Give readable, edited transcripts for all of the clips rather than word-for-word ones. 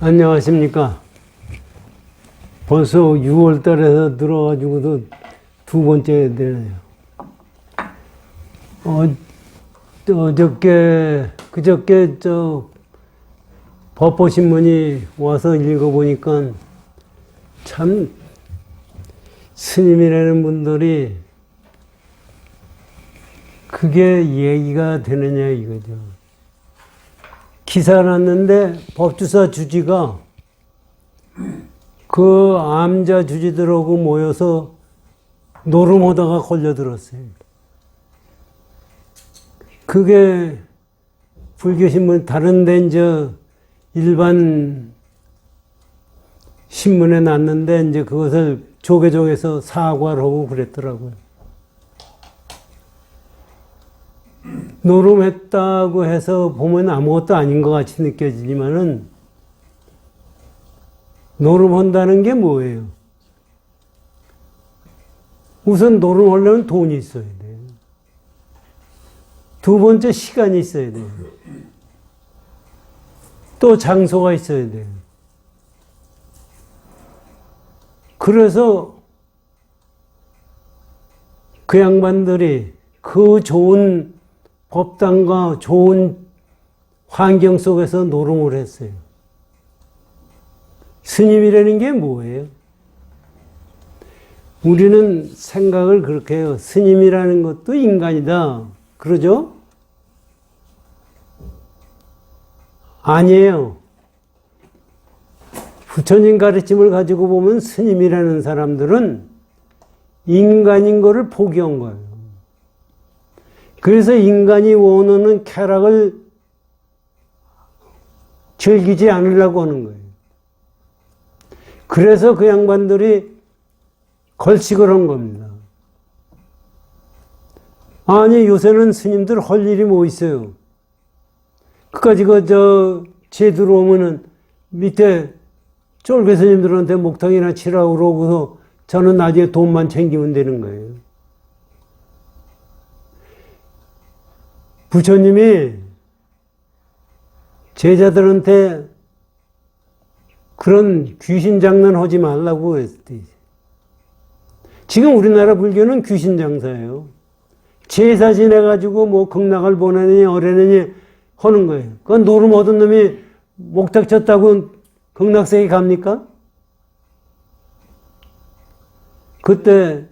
안녕하십니까. 벌써 6월 달에서 들어가지고도 두 번째 되네요. 그저께 법보신문이 와서 읽어보니까 참 스님이라는 분들이 그게 얘기가 되느냐 이거죠. 기사 났는데 법주사 주지가 그 암자 주지들하고 모여서 노름하다가 걸려들었어요. 그게 불교신문 다른데 이제 일반 신문에 났는데 이제 그것을 조계종에서 사과를 하고 그랬더라고요. 노름했다고 해서 보면 아무것도 아닌 것 같이 느껴지지만은 노름한다는 게 뭐예요? 우선 노름하려면 돈이 있어야 돼요. 두 번째 시간이 있어야 돼요. 또 장소가 있어야 돼요. 그래서 그 양반들이 그 좋은 법당과 좋은 환경 속에서 노름을 했어요. 스님이라는 게 뭐예요? 우리는 생각을 그렇게 해요. 스님이라는 것도 인간이다. 그러죠? 아니에요. 부처님 가르침을 가지고 보면 스님이라는 사람들은 인간인 거를 포기한 거예요. 그래서 인간이 원하는 쾌락을 즐기지 않으려고 하는 거예요. 그래서 그 양반들이 걸식을 한 겁니다. 아니, 요새는 스님들 할 일이 뭐 있어요? 그까지 제 들어오면은 밑에 쫄개 스님들한테 목탕이나 치라고 그러고서 저는 나중에 돈만 챙기면 되는 거예요. 부처님이 제자들한테 그런 귀신 장난 하지 말라고 했대. 지금 우리나라 불교는 귀신 장사예요. 제사 지내가지고 뭐 극락을 보내느니 어뢰느니 하는 거예요. 그건 노름 얻은 놈이 목탁 쳤다고 극락세계 갑니까? 그때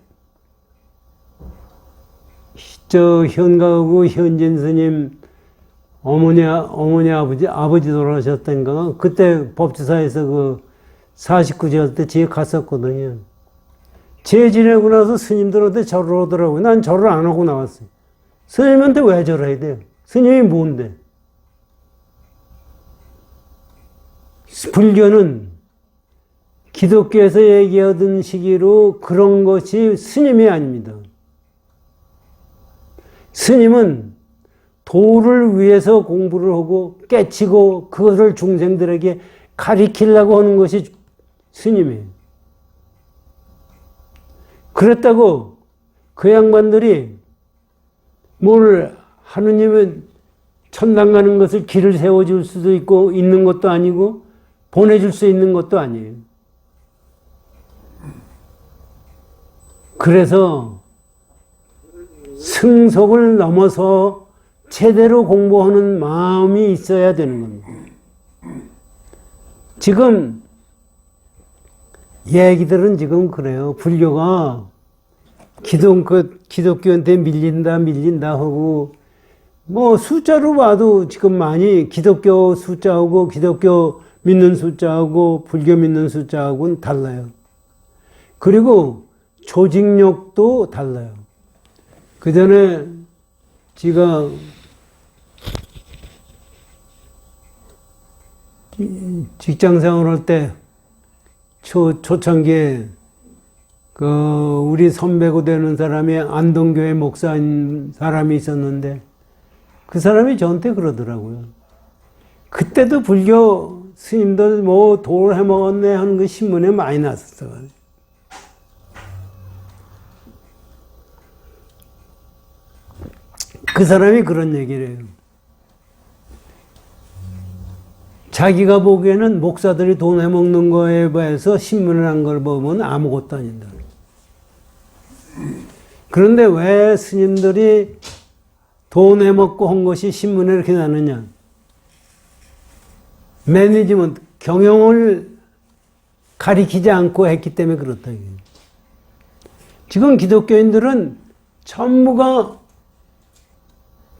현가하고 현진 스님 어머니 아버지 돌아가셨던가 그때 법주사에서 그 49제 할 때 제가 갔었거든요. 제 지내고 나서 스님들한테 절을 하더라고요. 난 절을 안 하고 나왔어요. 스님한테 왜 절해야 돼요? 스님이 뭔데? 불교는 기독교에서 얘기하던 시기로 그런 것이 스님이 아닙니다. 스님은 도를 위해서 공부를 하고 깨치고 그것을 중생들에게 가리키려고 하는 것이 스님이에요. 그랬다고 그 양반들이 뭘 하느님은 천당 가는 것을 길을 세워줄 수도 있고 있는 것도 아니고 보내줄 수 있는 것도 아니에요. 그래서 승속을 넘어서 제대로 공부하는 마음이 있어야 되는 겁니다. 지금 얘기들은 지금 그래요. 불교가 기독교한테 밀린다 하고 뭐 숫자로 봐도 지금 많이 기독교 숫자하고 기독교 믿는 숫자하고 불교 믿는 숫자하고는 달라요. 그리고 조직력도 달라요. 그 전에 제가 직장 생활할 때 초창기에 우리 선배고 되는 사람이 안동교회 목사인 사람이 있었는데 그 사람이 저한테 그러더라고요. 그때도 불교 스님들 뭐 돌 해먹었네 하는 거 신문에 많이 났었어. 그 사람이 그런 얘기를 해요. 자기가 보기에는 목사들이 돈 해먹는 거에 비해서 신문을 한 걸 보면 아무것도 아니다. 그런데 왜 스님들이 돈 해먹고 한 것이 신문에 이렇게 나느냐? 매니지먼트, 경영을 가리키지 않고 했기 때문에 그렇다. 지금 기독교인들은 전부가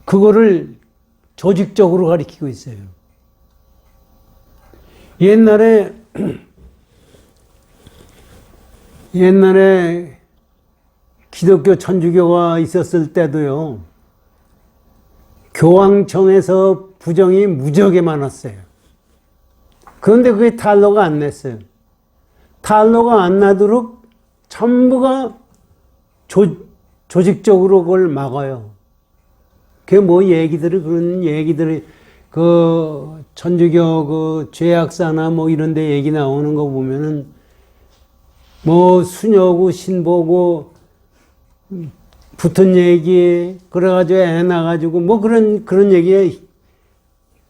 그거를 조직적으로 가리키고 있어요. 옛날에 기독교 천주교가 있었을 때도요, 교황청에서 부정이 무지하게 많았어요. 그런데 그게 탄로가 안 냈어요. 탄로가 안 나도록 전부가 조직적으로 그걸 막아요. 그게 뭐 그런 얘기들이, 그, 천주교 그 죄악사나 뭐 이런 데 얘기 나오는 거 보면은, 뭐 수녀고 신보고 붙은 얘기, 그래가지고 애 나가지고 뭐 그런 얘기에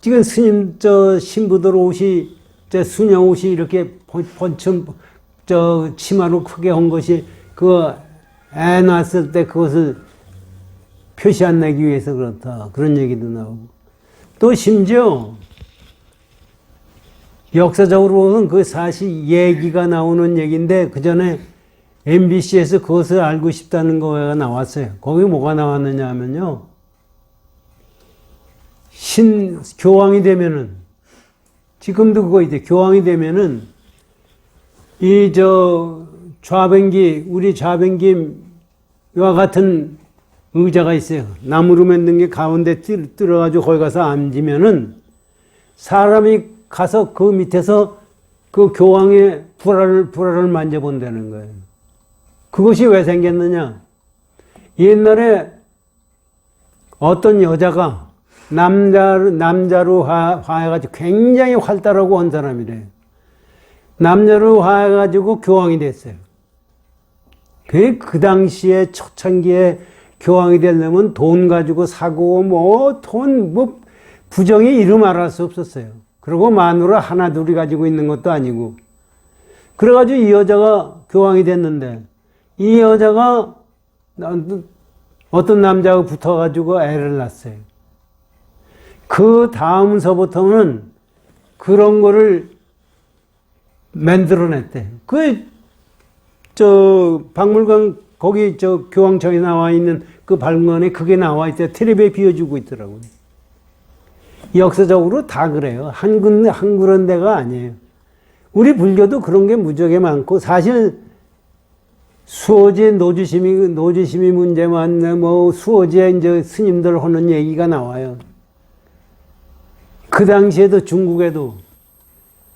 지금 스님, 신부들 옷이, 수녀 옷이 이렇게 번쯤, 치마로 크게 한 것이 애 낳았을 때 그것을 표시 안 내기 위해서 그렇다. 그런 얘기도 나오고. 또 심지어 역사적으로는 그 사실 얘기가 나오는 얘기인데 그 전에 MBC에서 그것을 알고 싶다는 거가 나왔어요. 거기 뭐가 나왔느냐 하면요. 교황이 되면은, 지금도 그거 있대. 교황이 되면은 우리 좌변기와 같은 의자가 있어요. 나무로 만든 게 가운데 뚫어가지고 거기 가서 앉으면은 사람이 가서 그 밑에서 그 교황의 불화를 만져본다는 거예요. 그것이 왜 생겼느냐? 옛날에 어떤 여자가 남자로 화해가지고 굉장히 활달하고 한 사람이래요. 남자로 화해가지고 교황이 됐어요. 그 당시에 초창기에 교황이 되려면 돈 가지고 사고 부정이 이름 알할 수 없었어요. 그리고 마누라 하나 둘이 가지고 있는 것도 아니고. 그래가지고 이 여자가 교황이 됐는데 이 여자가 어떤 남자하고 붙어가지고 애를 낳았어요. 그 다음서부터는 그런 거를 만들어냈대. 박물관 거기 교황청에 나와 있는 그 박물관에 그게 나와 있대. 텔레비에 비워주고 있더라고요. 역사적으로 다 그래요. 한 그런 데가 아니에요. 우리 불교도 그런 게 무지하게 많고, 사실 수호지에 노주심이 문제만, 수호지에 이제 스님들 하는 얘기가 나와요. 그 당시에도 중국에도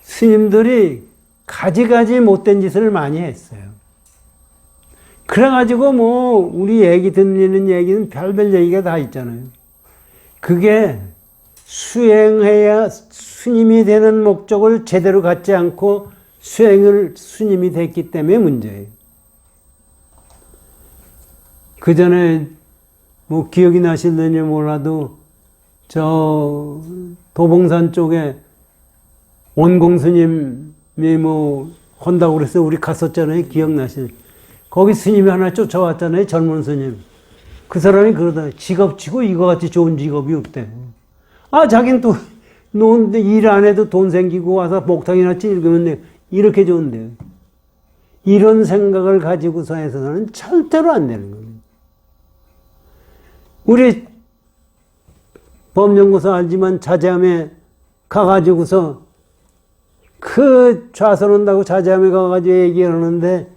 스님들이 가지가지 못된 짓을 많이 했어요. 그래가지고 우리 얘기 듣는 얘기는 별별 얘기가 다 있잖아요. 그게 수행해야 스님이 되는 목적을 제대로 갖지 않고 스님이 됐기 때문에 문제예요. 그 전에 기억이 나실는지 몰라도 도봉산 쪽에 원공 스님이 한다고 그래서 우리 갔었잖아요. 기억나시죠? 거기 스님이 하나 쫓아왔잖아요. 젊은 스님. 그 사람이 그러다 직업치고 이거 같이 좋은 직업이 없대. 자기는 또 일 안 해도 돈 생기고 와서 목탕이나 찔으면 돼. 이렇게 좋은데요. 이런 생각을 가지고서 해서는 절대로 안 되는 겁니다. 우리 법연구소 알지만 자제함에 가가지고서 좌선한다고 자제함에 가가지고 얘기하는데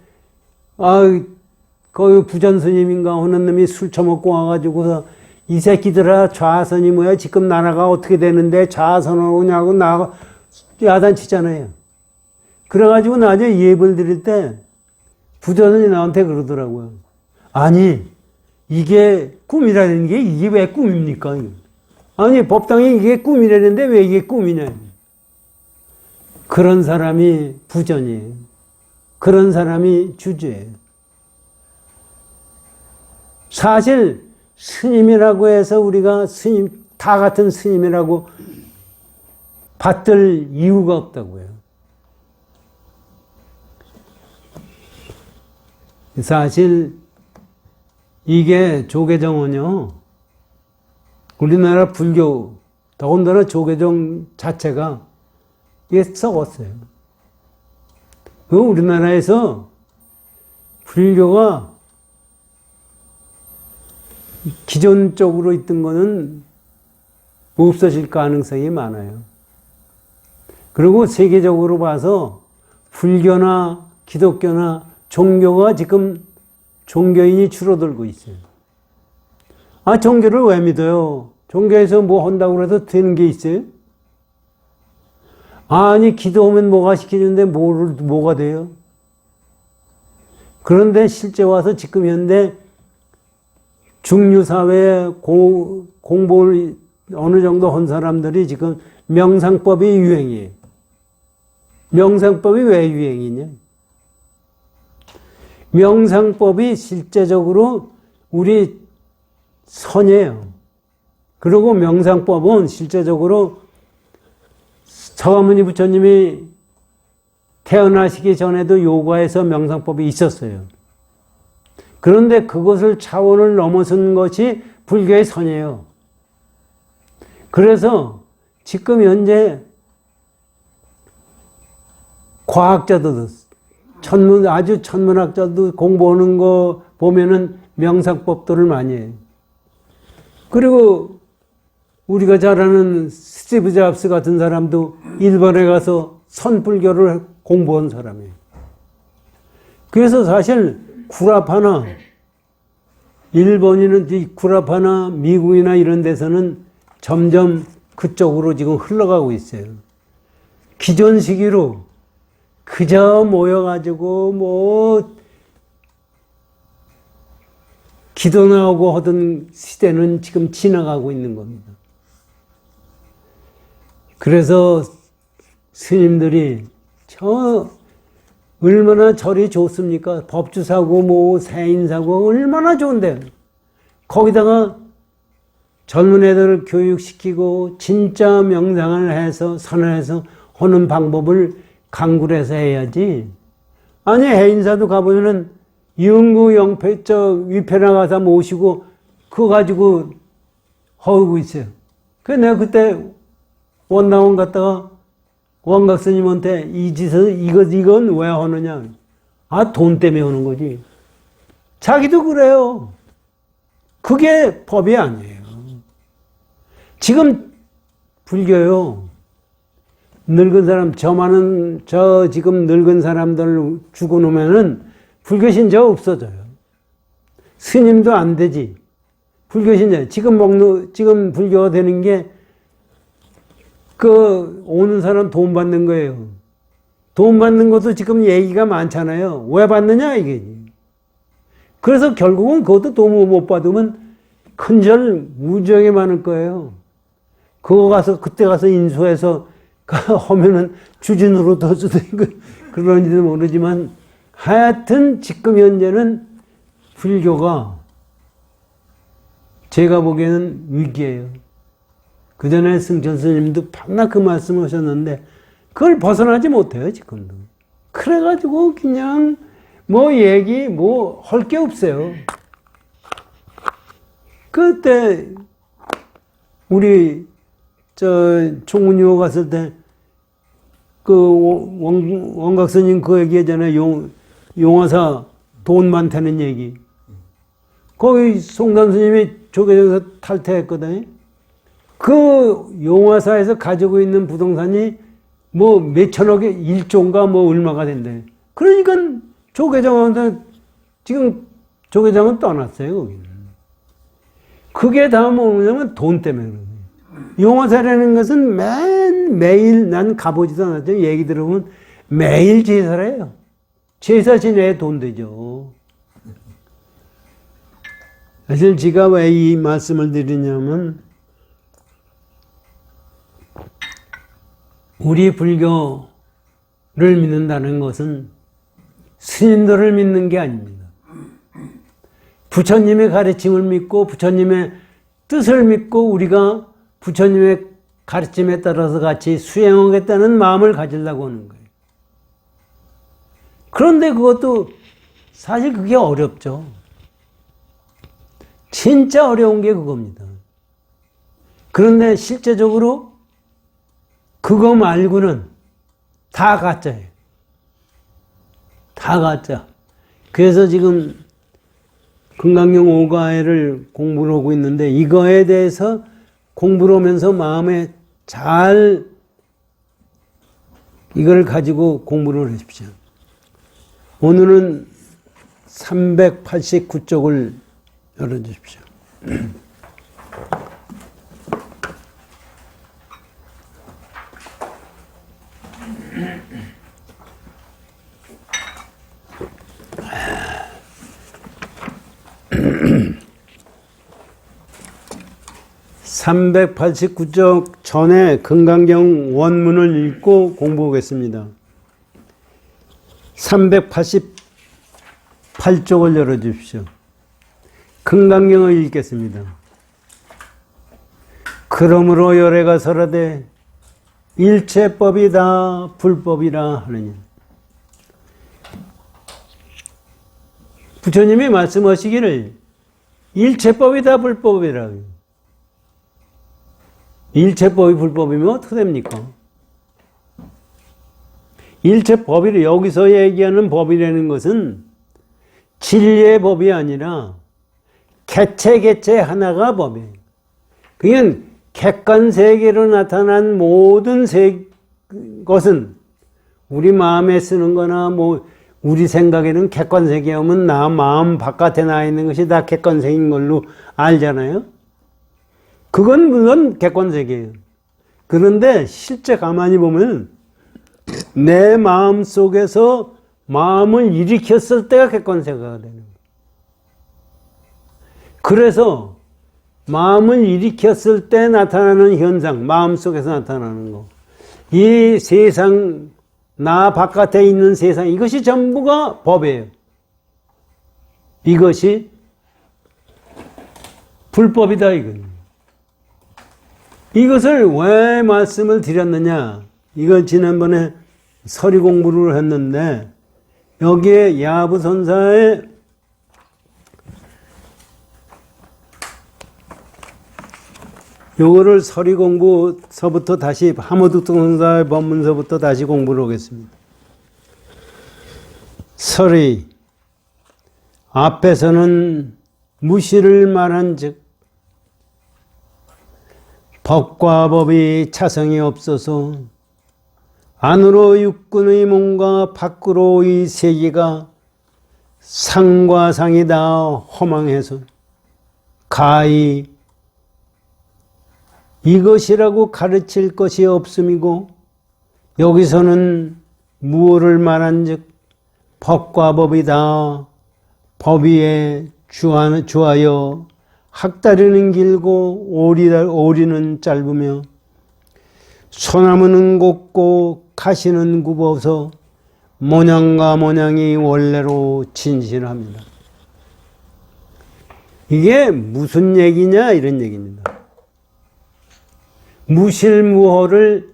거기 부전 스님인가 하는 놈이 술 처먹고 와가지고서 이 새끼들아 좌선이 뭐야? 지금 나라가 어떻게 되는데 좌선을 오냐고 야단치잖아요. 그래가지고 나중에 예불 드릴 때 부전이 나한테 그러더라고요. 아니 이게 꿈이라는 게 이게 왜 꿈입니까? 아니 법당이 이게 꿈이라는데 왜 이게 꿈이냐? 그런 사람이 부전이에요. 그런 사람이 주주예요. 사실 스님이라고 해서 우리가 다 같은 스님이라고 받들 이유가 없다고요. 사실 이게 조계종은요, 우리나라 불교, 더군다나 조계종 자체가 이게 썩었어요. 그 우리나라에서 불교가 기존적으로 있던 거는 없어질 가능성이 많아요. 그리고 세계적으로 봐서 불교나 기독교나 종교가 지금 종교인이 줄어들고 있어요. 아, 종교를 왜 믿어요? 종교에서 뭐 한다고 해서 되는 게 있어요? 아니, 기도하면 뭐가 시키는데 뭐가 돼요? 그런데 실제 와서 지금 현대 중류사회에 공부를 어느 정도 한 사람들이 지금 명상법이 유행이에요. 명상법이 왜 유행이냐? 명상법이 실제적으로 우리 선이에요. 그리고 명상법은 실제적으로 서가모니 부처님이 태어나시기 전에도 요가에서 명상법이 있었어요. 그런데 그것을 차원을 넘어선 것이 불교의 선이에요. 그래서 지금 현재 과학자들도 아주 천문학자도 공부하는 거 보면은 명상법들을 많이 해요. 그리고 우리가 잘 아는 스티브 잡스 같은 사람도 일본에 가서 선불교를 공부한 사람이에요. 그래서 사실 구라파나 일본이나 구라파나 미국이나 이런 데서는 점점 그쪽으로 지금 흘러가고 있어요. 기존 시기로 그저 모여가지고 뭐 기도 나오고 하던 시대는 지금 지나가고 있는 겁니다. 그래서 스님들이 얼마나 절이 좋습니까? 법주사고 뭐 세인사고 얼마나 좋은데 거기다가 젊은 애들을 교육시키고 진짜 명상을 해서 선언해서 하는 방법을 강구해서 해야지. 아니, 해인사도 가보면은 영구 영패 위패나 가서 모시고 그거 가지고 허우고 있어요. 그래서 내가 그때 원당원 갔다가 원각 스님한테 이 짓을 이건 왜 하느냐? 아, 돈 때문에 하는 거지. 자기도 그래요. 그게 법이 아니에요. 지금 불교요. 늙은 사람, 저 지금 늙은 사람들 죽어놓으면은 불교 신자 없어져요. 스님도 안 되지. 불교 신자. 지금 불교가 되는 게 오는 사람 돈 받는 거예요. 돈 받는 것도 지금 얘기가 많잖아요. 왜 받느냐, 이게. 그래서 결국은 그것도 돈 못 받으면 큰절 무지하게 많을 거예요. 그때 가서 인수해서 하면은 주진으로 더 수도 있고 그런지도 모르지만 하여튼 지금 현재는 불교가 제가 보기에는 위기예요. 그 전에 승천 스님도 밤낮 그 말씀 하셨는데 그걸 벗어나지 못해요, 지금도. 그래가지고 그냥 할 게 없어요. 그때 우리 총문유호 갔을 때 원각 스님 그 얘기잖아요. 용화사 돈 많다는 얘기. 거기 송단 스님이 조계종에서 탈퇴했거든요. 그 용화사에서 가지고 있는 부동산이 몇천억에 1조인가 얼마가 된대. 그러니까 조계종한테 지금 조계종은 떠났어요, 거기는. 그게 다 뭐냐면 돈 때문에 그래요. 용화사라는 것은 매일 난 가보지도 않았죠. 얘기 들어보면 매일 제사를 해요. 제사 지내야 돈 되죠. 사실 제가 왜 이 말씀을 드리냐면 우리 불교를 믿는다는 것은 스님들을 믿는 게 아닙니다. 부처님의 가르침을 믿고 부처님의 뜻을 믿고 우리가 부처님의 가르침에 따라서 같이 수행하겠다는 마음을 가지려고 하는 거예요. 그런데 그것도 사실 그게 어렵죠. 진짜 어려운 게 그겁니다. 그런데 실제적으로 그거 말고는 다 가짜예요. 다 가짜. 그래서 지금 금강경 5가해를 공부를 하고 있는데 이거에 대해서 공부를 하면서 마음에 잘 이걸 가지고 공부를 하십시오. 오늘은 389쪽을 열어주십시오. 389쪽 전에 금강경 원문을 읽고 공부하겠습니다. 388쪽을 열어주십시오. 금강경을 읽겠습니다. 그러므로 열애가 설하되 일체법이 다 불법이라 하느니. 부처님이 말씀하시기를 일체법이 다 불법이라. 일체법이 불법이면 어떻게 됩니까? 일체법이 여기서 얘기하는 법이라는 것은 진리의 법이 아니라 개체 하나가 법이에요. 그냥 객관세계로 나타난 모든 것은 우리 마음에 쓰는 거나 우리 생각에는 객관세계하면 나 마음 바깥에 나 있는 것이 다 객관세계인 걸로 알잖아요. 그건 객관세계예요. 그런데 실제 가만히 보면 내 마음 속에서 마음을 일으켰을 때가 객관세계가 되는 거예요. 그래서 마음을 일으켰을 때 나타나는 현상, 마음 속에서 나타나는 거. 이 세상, 나 바깥에 있는 세상, 이것이 전부가 법이에요. 이것이 불법이다, 이건. 이것을 왜 말씀을 드렸느냐? 이걸 지난번에 서리 공부를 했는데, 여기에 야부선사의 요거를 서리 공부서부터 다시 하모득동선사의 법문서부터 다시 공부를 하겠습니다. 서리 앞에서는 무시를 말한 즉 법과 법이 차성이 없어서 안으로 육군의 몸과 밖으로의 세계가 상과 상이 다 허망해서 가히 이것이라고 가르칠 것이 없음이고 여기서는 무엇을 말한즉 법과 법이 다 법위에 주하여 학다리는 길고 오리는 짧으며 소나무는 곱고 가시는 굽어서 모양과 모양이 원래로 진실합니다. 이게 무슨 얘기냐 이런 얘기입니다. 무실무호를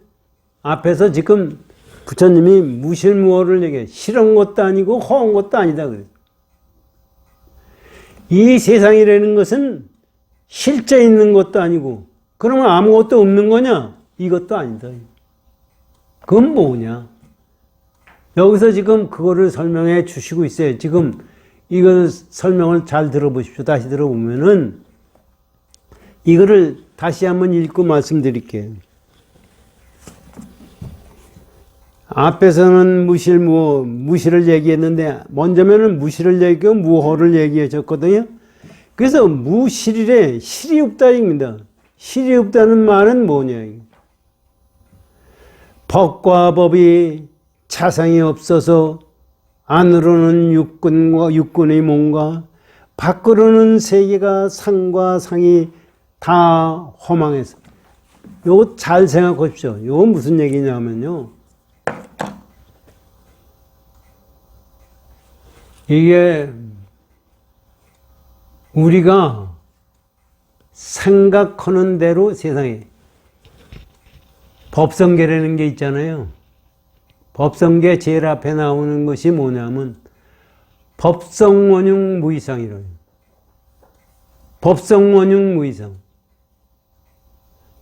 앞에서 지금 부처님이 무실무호를 얘기해. 싫은 것도 아니고 허운 것도 아니다 그래요. 이 세상이라는 것은 실제 있는 것도 아니고 그러면 아무것도 없는 거냐? 이것도 아니다. 그건 뭐냐? 여기서 지금 그거를 설명해 주시고 있어요. 지금 이거 설명을 잘 들어보십시오. 다시 들어보면은 이거를 다시 한번 읽고 말씀드릴게요. 앞에서는 무실을 얘기했는데 먼저면은 무실을 얘기하고 무호를 얘기하셨거든요. 그래서 무실이래 실이 없다입니다. 실이 없다는 말은 뭐냐? 법과 법이 차상이 없어서 안으로는 육군의 몸과 밖으로는 세계가 상과 상이 다 허망해서. 요거 잘 생각하십시오. 요거 무슨 얘기냐면요. 이게 우리가 생각하는 대로 세상에 법성계라는 게 있잖아요. 법성계 제일 앞에 나오는 것이 뭐냐면 법성원흉 무이상이래요. 법성원흉 무이상.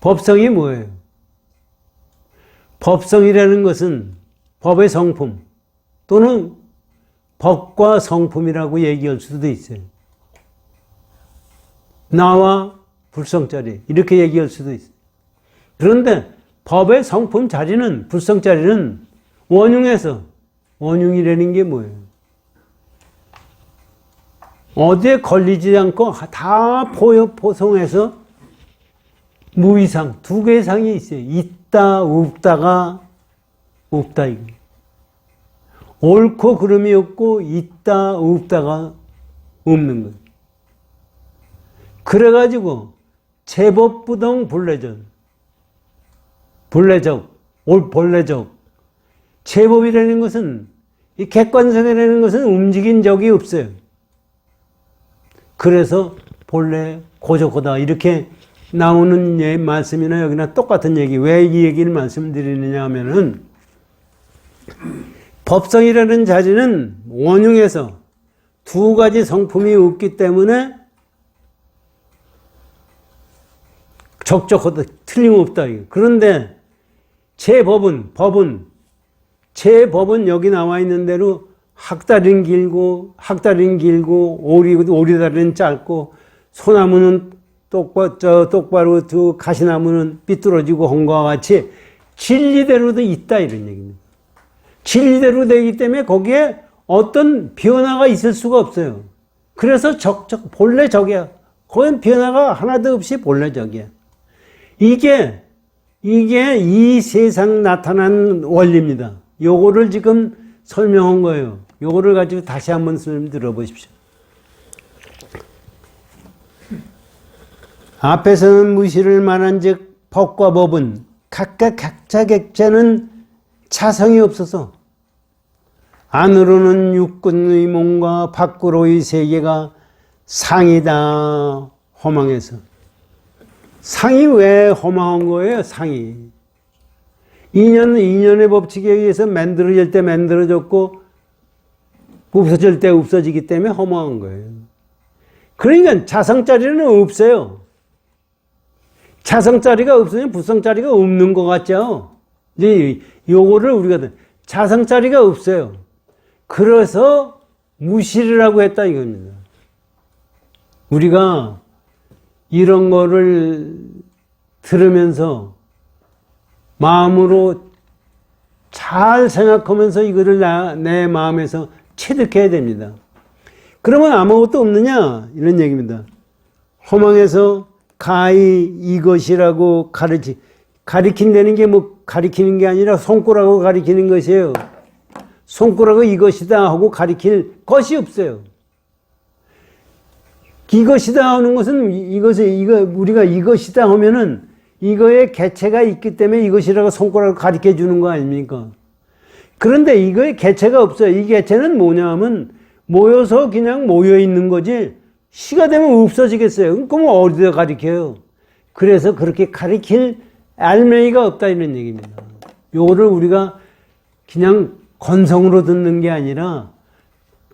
법성이 뭐예요? 법성이라는 것은 법의 성품 또는 법과 성품이라고 얘기할 수도 있어요. 나와 불성자리 이렇게 얘기할 수도 있어요. 그런데 법의 성품 자리는 불성자리는 원흉에서 원흉이라는 게 뭐예요? 어디에 걸리지 않고 다 포성해서 무이상 두 개의 상이 있어요. 있다 없다가 없다 이거. 옳고 그름이 없고 있다 없다가 없는 거예요. 그래가지고 제법부동 본래적, 본래적. 제법이라는 것은 이 객관성이라는 것은 움직인 적이 없어요. 그래서 본래 고적하다 이렇게 나오는 말씀이나 여기나 똑같은 얘기. 왜 이 얘기를 말씀드리느냐 하면은 법성이라는 자리는 원흉에서 두 가지 성품이 없기 때문에 적적하다 틀림없다. 그런데 제법은 여기 나와 있는 대로 학다리는 길고 오리다리는 짧고 소나무는 똑바로 두 가시나무는 삐뚤어지고 한 것과 같이 진리대로도 있다 이런 얘기입니다. 진리대로 되기 때문에 거기에 어떤 변화가 있을 수가 없어요. 그래서 본래적이야. 거긴 변화가 하나도 없이 본래적이야. 이게 이 세상 나타난 원리입니다. 요거를 지금 설명한 거예요. 요거를 가지고 다시 한번 설명 들어보십시오. 앞에서는 무시를 말한즉 법과 법은 각각 각자 객체는 차성이 없어서 안으로는 육군의 몸과 밖으로의 세계가 상이다 허망해서. 상이 왜 허망한 거예요? 상이 인연의 법칙에 의해서 만들어질 때 만들어졌고 없어질 때 없어지기 때문에 허망한 거예요. 그러니까 자성자리는 없어요. 자성자리가 없으면 불성자리가 없는 것 같죠. 이제 요거를 우리가 자성자리가 없어요. 그래서 무실이라고 했다 이겁니다. 우리가 이런 거를 들으면서 마음으로 잘 생각하면서 이거를 내 마음에서 체득해야 됩니다. 그러면 아무것도 없느냐 이런 얘기입니다. 허망해서 가히 이것이라고 가리킨다는 게 뭐 가리키는 게 아니라 손가락으로 가리키는 것이에요. 손가락으로 이것이다 하고 가리킬 것이 없어요. 이것이다 하는 것은 우리가 이것이다 하면은 이거에 개체가 있기 때문에 이것이라고 손가락으로 가리켜 주는 거 아닙니까? 그런데 이거에 개체가 없어요. 이 개체는 뭐냐 하면 모여서 그냥 모여 있는 거지 시가 되면 없어지겠어요. 그럼 어디다 가리켜요? 그래서 그렇게 가리킬 알맹이가 없다 이런 얘기입니다. 요거를 우리가 그냥 건성으로 듣는 게 아니라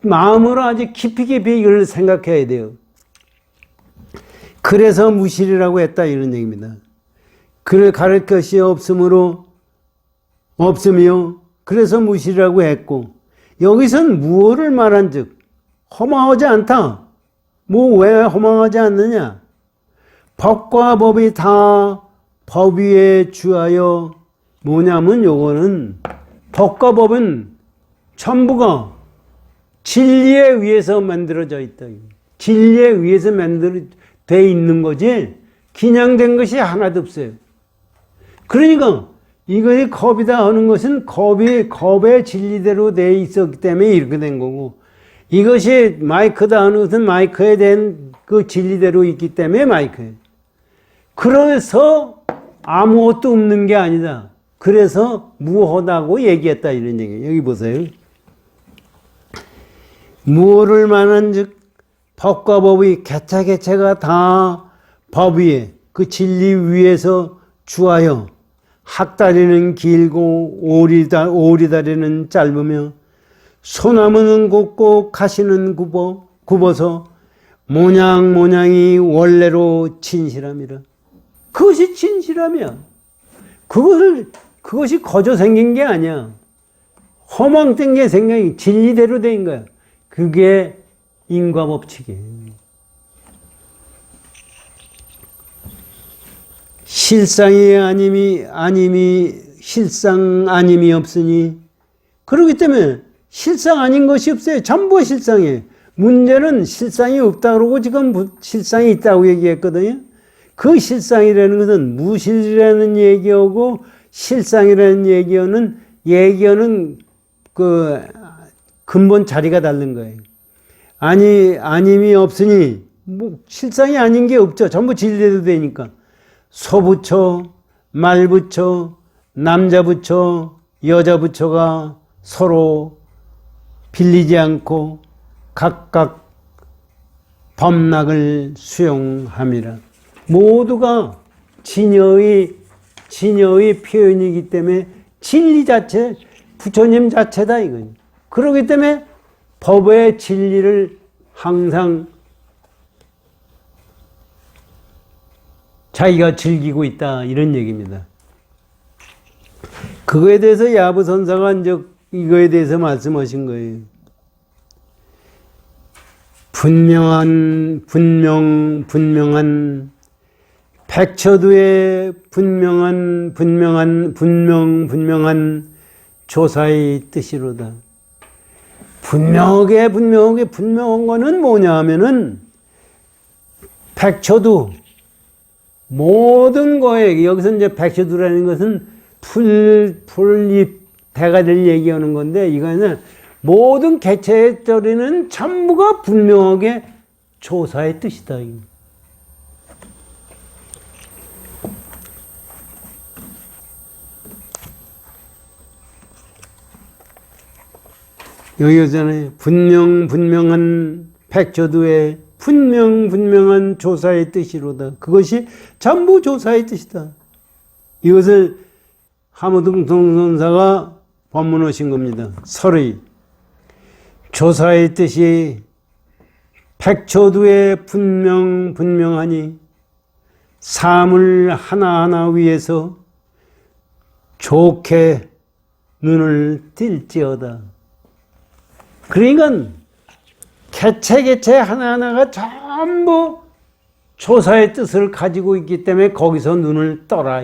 마음으로 아주 깊이 이걸 생각해야 돼요. 그래서 무실이라고 했다 이런 얘기입니다. 그를 가릴 것이 없으며 그래서 무실이라고 했고 여기선 무엇을 말한즉 허망하지 않다. 뭐 왜 허망하지 않느냐? 법과 법이 다 법 위에 주하여 뭐냐면 요거는 법과 법은 전부가 진리에 의해서 만들어져 있다. 진리에 의해서 돼 있는 거지 그냥 것이 하나도 없어요. 그러니까 이것이 겁이다 하는 것은 겁의 진리대로 돼 있었기 때문에 이렇게 된 거고 이것이 마이크다 하는 것은 마이크에 대한 그 진리대로 있기 때문에 마이크예요. 그래서 아무것도 없는 게 아니다. 그래서 무하다고 얘기했다 이런 얘기예요. 여기 보세요. 무엇을 말한즉 법과 법의 개체가 다 법 위에 그 진리 위에서 주하여 학다리는 길고 오리다리는 짧으며 소나무는 곱고 가시는 굽어서 모양이 원래로 진실함이라. 그것이 진실함이야. 그것이 거저 생긴 게 아니야. 허망된 게 생각이 진리대로 된 거야. 그게 인과법칙이에요. 실상이 실상 아님이 없으니, 그렇기 때문에 실상 아닌 것이 없어요. 전부 실상이에요. 문제는 실상이 없다 그러고 지금 실상이 있다고 얘기했거든요. 그 실상이라는 것은 무실이라는 얘기하고 실상이라는 얘기하는 그 근본 자리가 다른 거예요. 아님이 없으니 뭐 실상이 아닌 게 없죠. 전부 진리도 되니까. 소부처, 말부처, 남자부처, 여자부처가 서로 빌리지 않고 각각 법락을 수용함이라. 모두가 진여의 표현이기 때문에 진리 자체, 부처님 자체다 이거예요. 그렇기 때문에 법의 진리를 항상 자기가 즐기고 있다 이런 얘기입니다. 그거에 대해서 야부선사가 이제 이거에 대해서 말씀하신 거예요. 분명한 백처두의 분명한 조사의 뜻이로다. 분명한 거는 뭐냐 하면은 백처두 모든 거에 여기서 이제 백처두라는 것은 풀잎 대가들 얘기하는 건데 이거는 모든 개체의 떨이는 전부가 분명하게 조사의 뜻이다. 여기잖아요. 분명한 백조두의 분명한 조사의 뜻이로다. 그것이 전부 조사의 뜻이다. 이것을 하무등통선사가 법문하신 겁니다. 설의 조사의 뜻이 백조두의 분명하니 사물 하나하나 위에서 좋게 눈을 띌지어다. 그러니까 개체 하나하나가 전부 조사의 뜻을 가지고 있기 때문에 거기서 눈을 떠라.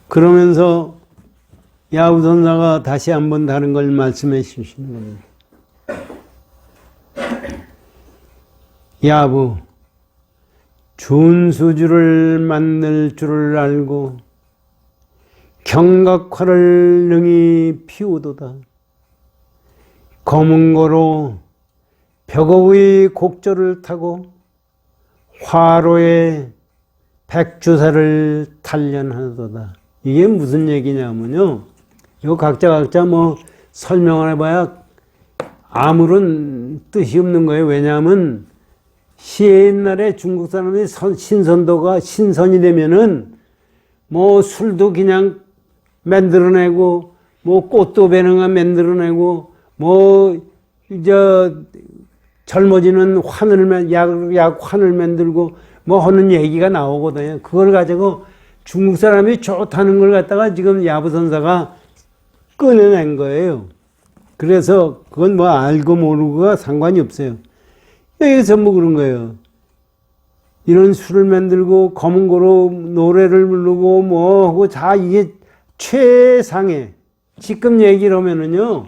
그러면서 야우선사가 다시 한번 다른 걸 말씀해 주시는 겁니다. 야부, 준수주를 만들 줄을 알고 경각화를 능히 피우도다. 검은고로 벽옥의 곡조를 타고 화로에 백주사를 단련하도다. 이게 무슨 얘기냐면요. 이거 각자 뭐 설명을 해봐야 아무런 뜻이 없는 거예요. 왜냐하면 옛날에 중국 사람들이 신선도가 신선이 되면은 뭐 술도 그냥 만들어내고 뭐 꽃도 배능아 만들어내고 뭐 이제 젊어지는 약 환을 만들고 뭐 하는 얘기가 나오거든요. 그걸 가지고 중국 사람이 좋다는 걸 갖다가 지금 야부선사가 꺼내낸 거예요. 그래서 그건 뭐 알고 모르고가 상관이 없어요. 여기서 전부 그런 거예요. 이런 술을 만들고 검은고로 노래를 부르고 뭐 하고 다 이게 최상의 지금 얘기를 하면은요.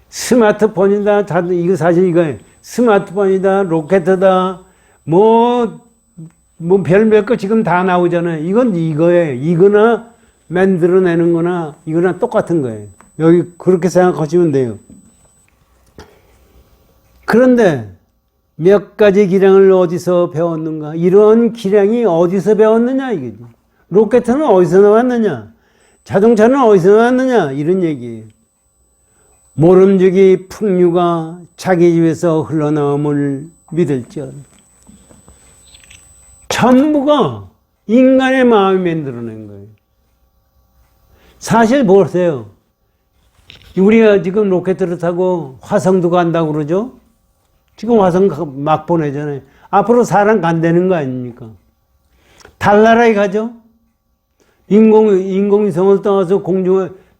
스마트폰이다. 이거 사실 이거예요. 스마트폰이다. 로켓이다. 뭐 별별 거 지금 다 나오잖아요. 이건 이거예요. 이거나 만들어내는 거나 이거나 똑같은 거예요. 여기 그렇게 생각하시면 돼요. 그런데 몇 가지 기량을 어디서 배웠는가? 이런 기량이 어디서 배웠느냐? 이게 로켓은 어디서 나왔느냐? 자동차는 어디서 나왔느냐? 이런 얘기예요. 모름지기 풍류가 자기 집에서 흘러나옴을 믿을지어다. 전부가 인간의 마음이 만들어낸 거예요. 사실 보세요. 우리가 지금 로켓을 타고 화성도 간다고 그러죠? 지금 화성 막 보내잖아요. 앞으로 사람 간다는 거 아닙니까? 달나라에 가죠? 인공위성을 떠나서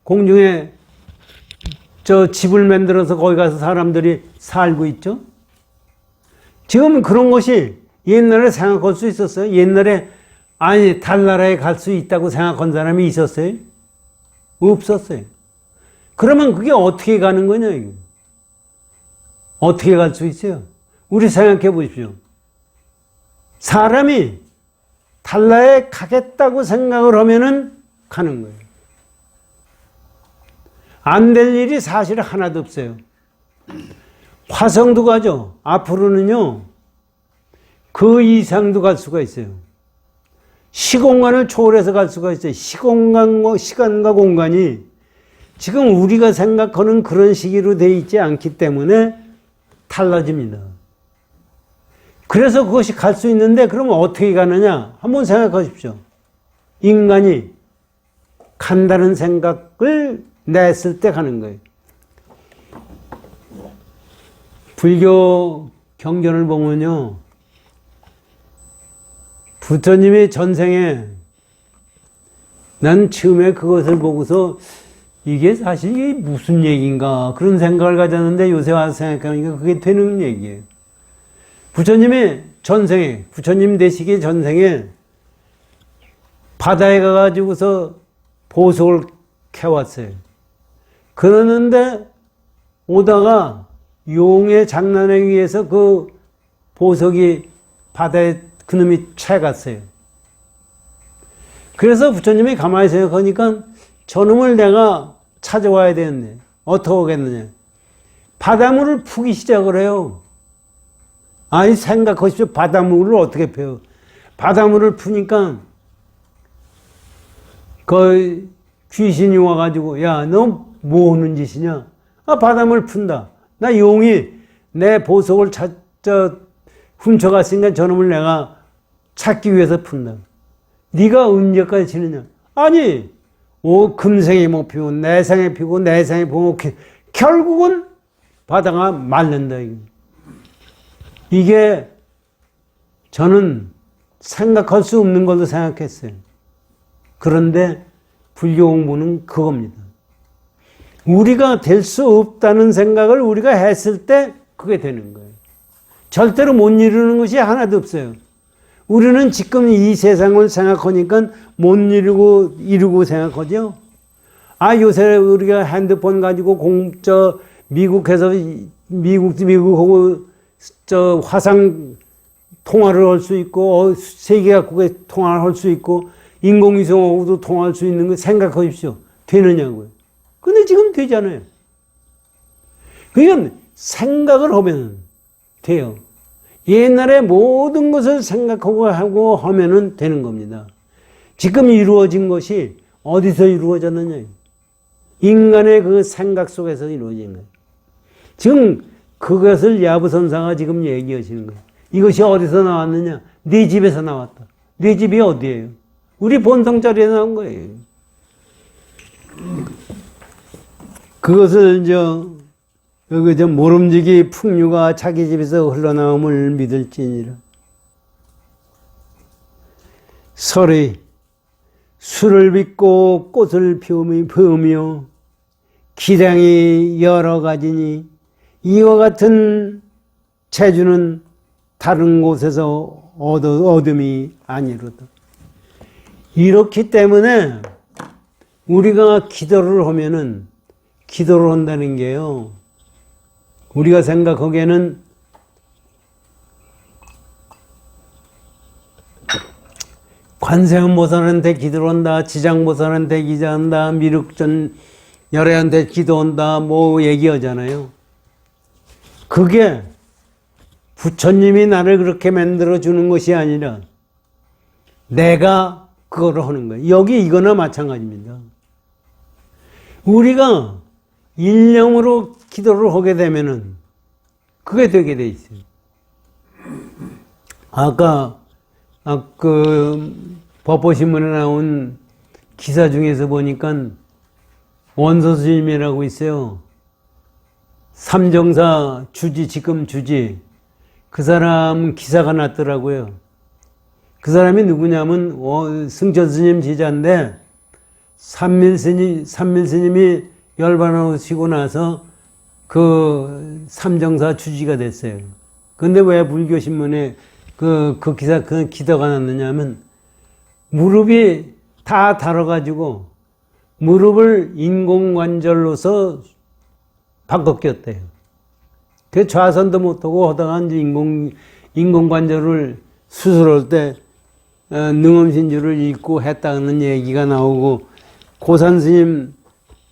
공중에 저 집을 만들어서 거기 가서 사람들이 살고 있죠? 지금 그런 것이 옛날에 생각할 수 있었어요? 옛날에 아니 달나라에 갈 수 있다고 생각한 사람이 있었어요? 없었어요. 그러면 그게 어떻게 가는 거냐 이거. 어떻게 갈 수 있어요? 우리 생각해 보십시오. 사람이 달나라에 가겠다고 생각을 하면은 가는 거예요. 안 될 일이 사실 하나도 없어요. 화성도 가죠. 앞으로는요, 그 이상도 갈 수가 있어요. 시공간을 초월해서 갈 수가 있어요. 시간과 공간이 지금 우리가 생각하는 그런 시기로 되어 있지 않기 때문에 달라집니다. 그래서 그것이 갈 수 있는데 그러면 어떻게 가느냐? 한번 생각하십시오. 인간이 간다는 생각을 냈을 때 가는 거예요. 불교 경전을 보면요. 부처님이 전생에 난 처음에 그것을 보고서 이게 사실 이게 무슨 얘기인가 그런 생각을 가졌는데 요새 와서 생각하니까 그게 되는 얘기예요. 부처님이 전생에 부처님 되시기 전생에 바다에 가가지고서 보석을 캐왔어요. 그러는데 오다가 용의 장난에 의해서 그 보석이 바다에 그놈이 채갔어요. 그래서 부처님이 가만히 생각하니까 저놈을 내가 찾아와야 되는데 어떻게 하겠느냐. 바닷물을 푸기 시작을 해요. 아니 생각하십시오. 바닷물을 어떻게 펴요. 바닷물을 푸니까 그 귀신이 와가지고 야 너 뭐 하는 짓이냐. 아 바닷물 푼다. 나 용이 내 보석을 훔쳐갔으니까 저놈을 내가 찾기 위해서 푼다. 네가 언제까지 지느냐. 아니 금생에 못 피고 내생에 피고 내생에 못 피고 결국은 바다가 말른다. 이게 저는 생각할 수 없는 걸로 생각했어요. 그런데 불교 공부는 그겁니다. 우리가 될 수 없다는 생각을 우리가 했을 때 그게 되는 거예요. 절대로 못 이루는 것이 하나도 없어요. 우리는 지금 이 세상을 생각하니까 못 이루고 생각하죠. 아, 요새 우리가 핸드폰 가지고 미국에서 미국하고 화상 통화를 할 수 있고, 세계 각국에 통화를 할 수 있고, 인공위성하고도 통화할 수 있는 거 생각하십시오. 되느냐고요. 근데 지금 되잖아요. 그러니까 생각을 하면 돼요. 옛날에 모든 것을 생각하고 하면은 되는 겁니다. 지금 이루어진 것이 어디서 이루어졌느냐. 인간의 그 생각 속에서 이루어진 거예요. 지금 그것을 야부선사가 지금 얘기하시는 거예요. 이것이 어디서 나왔느냐? 네 집에서 나왔다. 네 집이 어디예요? 우리 본성자리에 나온 거예요. 그것을 여기 모름지기 풍류가 자기 집에서 흘러나옴을 믿을지니라. 설의 술을 빚고 꽃을 피우며 기량이 여러 가지니 이와 같은 재주는 다른 곳에서 얻음이 아니로다. 이렇기 때문에 우리가 기도를 하면은 기도를 한다는 게요. 우리가 생각하기에는 관세음보살한테 기도를 한다, 지장보살한테 기도한다, 미륵전 열애한테 기도한다, 뭐 얘기하잖아요. 그게 부처님이 나를 그렇게 만들어 주는 것이 아니라 내가 그거를 하는 거예요. 여기 이거나 마찬가지입니다. 우리가 일념으로 기도를 하게 되면은 그게 되게 돼 있어요. 아까 법보신문에 나온 기사 중에서 보니까 원서 스님이라고 있어요. 삼정사 주지, 지금 주지. 그 사람 기사가 났더라고요. 그 사람이 누구냐면 승천 스님 제자인데 삼밀 스님이 열반하시고 나서 그 삼정사 주지가 됐어요. 근데 왜 불교 신문에 그 기사가 났느냐면 무릎이 다 달아가지고 무릎을 인공관절로서 바꿔 꼈대요. 그 좌선도 못하고 하다가 이제 인공관절을 수술할 때 능엄신주를 읽고 했다는 얘기가 나오고 고산 스님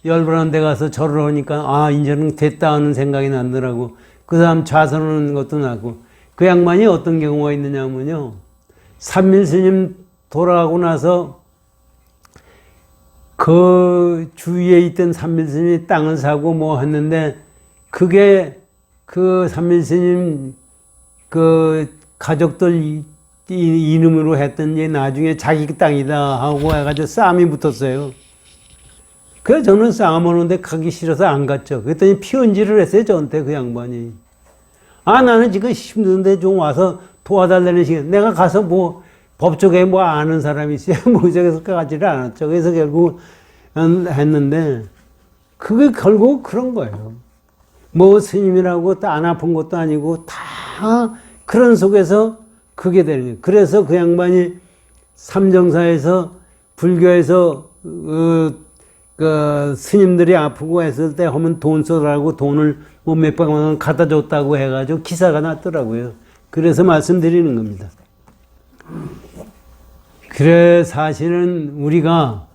열반한 데 가서 절을 하니까 이제는 됐다 하는 생각이 나더라고. 그 사람 좌선하는 것도 나고. 그 양반이 어떤 경우가 있느냐면요. 삼밀 스님 돌아가고 나서 그 주위에 있던 삼밀 스님이 땅을 사고 뭐 했는데 그게 그 삼밀 스님 그 가족들 이름으로 했던 게 나중에 자기 땅이다 하고 해가지고 싸움이 붙었어요. 그래서 저는 싸움 오는데 가기 싫어서 안 갔죠. 그랬더니 피언지를 했어요, 저한테 그 양반이. 나는 지금 힘든데 좀 와서 도와달라는 시간. 내가 가서 뭐 법조계 뭐 아는 사람이 있어요. 뭐 저기서 가지를 않았죠. 그래서 결국 했는데 그게 결국 그런 거예요. 뭐 스님이라고 또 안 아픈 것도 아니고 다 그런 속에서 그게 되는 거예요. 그래서 그 양반이 삼정사에서 불교에서 그 스님들이 아프고 했을 때 하면 돈 써라고 돈을 뭐 몇백만 원 갖다 줬다고 해가지고 기사가 났더라고요. 그래서 말씀드리는 겁니다. 그래 사실은 우리가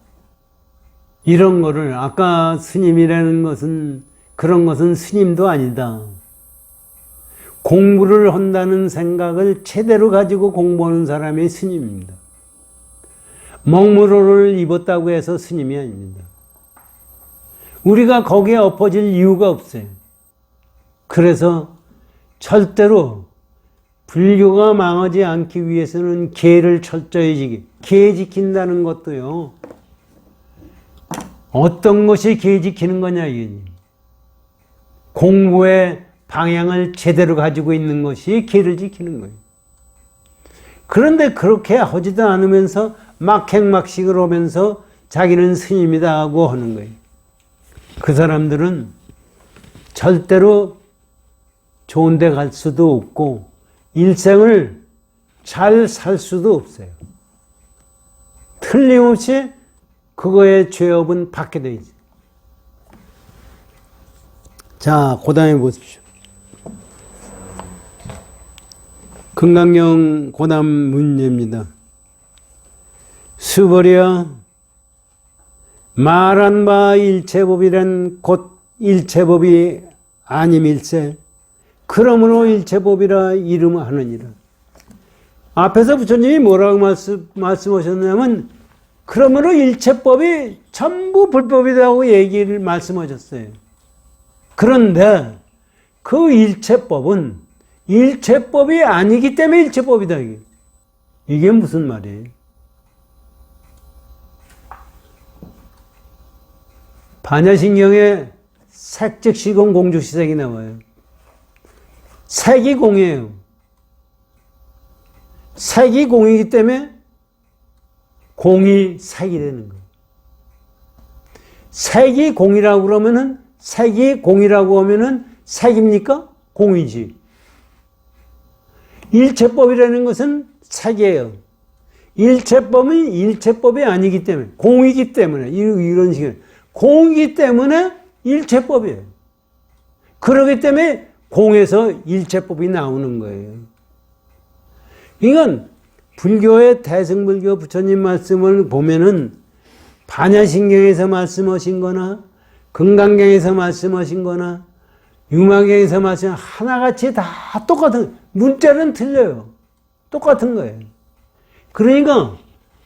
이런 거를 아까 스님이라는 것은 그런 것은 스님도 아니다. 공부를 한다는 생각을 제대로 가지고 공부하는 사람이 스님입니다. 먹물호를 입었다고 해서 스님이 아닙니다. 우리가 거기에 엎어질 이유가 없어요. 그래서 절대로 불교가 망하지 않기 위해서는 계를 철저히 지키. 계 지킨다는 것도요. 어떤 것이 계 지키는 거냐 이게. 공부의 방향을 제대로 가지고 있는 것이 계를 지키는 거예요. 그런데 그렇게 하지도 않으면서 막행막식을 하면서 자기는 스님이다 하고 하는 거예요. 그 사람들은 절대로 좋은 데 갈 수도 없고 일생을 잘 살 수도 없어요. 틀림없이 그거의 죄업은 받게 되어 있어요. 자, 그 다음에 보십시오. 금강경 고담 문제입니다. 수버려 말한 바 일체법이란 곧 일체법이 아님일세. 그러므로 일체법이라 이름하느니라. 앞에서 부처님이 뭐라고 말씀하셨냐면 그러므로 일체법이 전부 불법이라고 얘기를 말씀하셨어요. 그런데 그 일체법은 일체법이 아니기 때문에 일체법이다. 이게 무슨 말이에요? 반야신경에 색즉시공 공주시색이 나와요. 색이 공이에요. 색이 공이기 때문에 공이 색이 되는 거예요. 색이 공이라고 그러면은 색이 공이라고 하면은 색입니까? 공이지. 일체법이라는 것은 색이에요. 일체법은 일체법이 아니기 때문에 공이기 때문에 이런 식으로 공이기 때문에 일체법이에요. 그렇기 때문에 공에서 일체법이 나오는 거예요. 이건 불교의 대승불교 부처님 말씀을 보면은 반야신경에서 말씀하신 거나 금강경에서 말씀하신 거나 유마경에서 말씀하신 하나같이 다 똑같은, 문자는 틀려요. 똑같은 거예요. 그러니까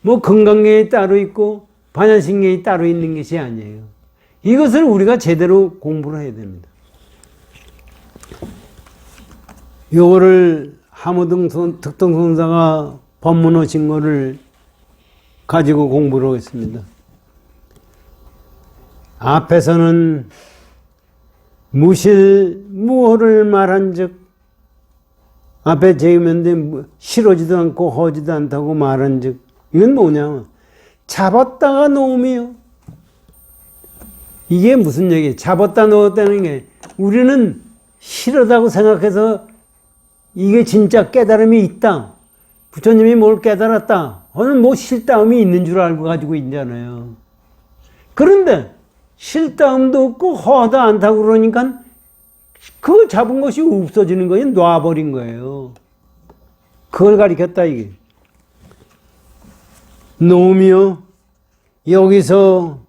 뭐 금강경이 따로 있고 반야신경이 따로 있는 것이 아니에요. 이것을 우리가 제대로 공부를 해야 됩니다. 요거를 하무등 득동선사가 법문어 신고를 가지고 공부를 하겠습니다. 앞에서는 무호를 말한 즉, 앞에 제의면데 싫어지도 않고 허지도 않다고 말한 즉, 이건 뭐냐면 잡았다가 놓으며, 이게 무슨 얘기예요? 잡았다 놓았다는 게 우리는 싫어다고 생각해서 이게 진짜 깨달음이 있다, 부처님이 뭘 깨달았다 하는 뭐 실다움이 있는 줄 알고 가지고 있잖아요. 그런데 실다움도 없고 허하도 않다고 그러니까 그걸 잡은 것이 없어지는 거예요. 놔버린 거예요. 그걸 가리켰다 이게. 놓으며, 여기서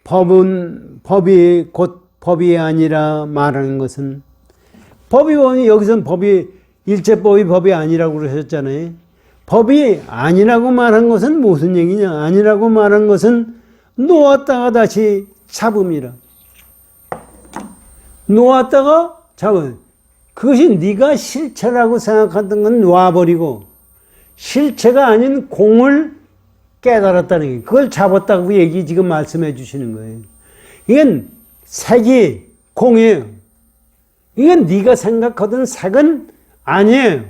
법이 곧 법이 아니라 말하는 것은, 법이 여기서는 법이 일체법이 법이 아니라고 그러셨잖아요. 법이 아니라고 말한 것은 무슨 얘기냐? 아니라고 말한 것은 놓았다가 다시 잡음이라. 놓았다가 잡음. 그것이 네가 실체라고 생각하던 건 놔버리고 실체가 아닌 공을 깨달았다는 게, 그걸 잡았다고 얘기 지금 말씀해 주시는 거예요. 이건 색이 공이에요. 이건 네가 생각하던 색은 아니에요.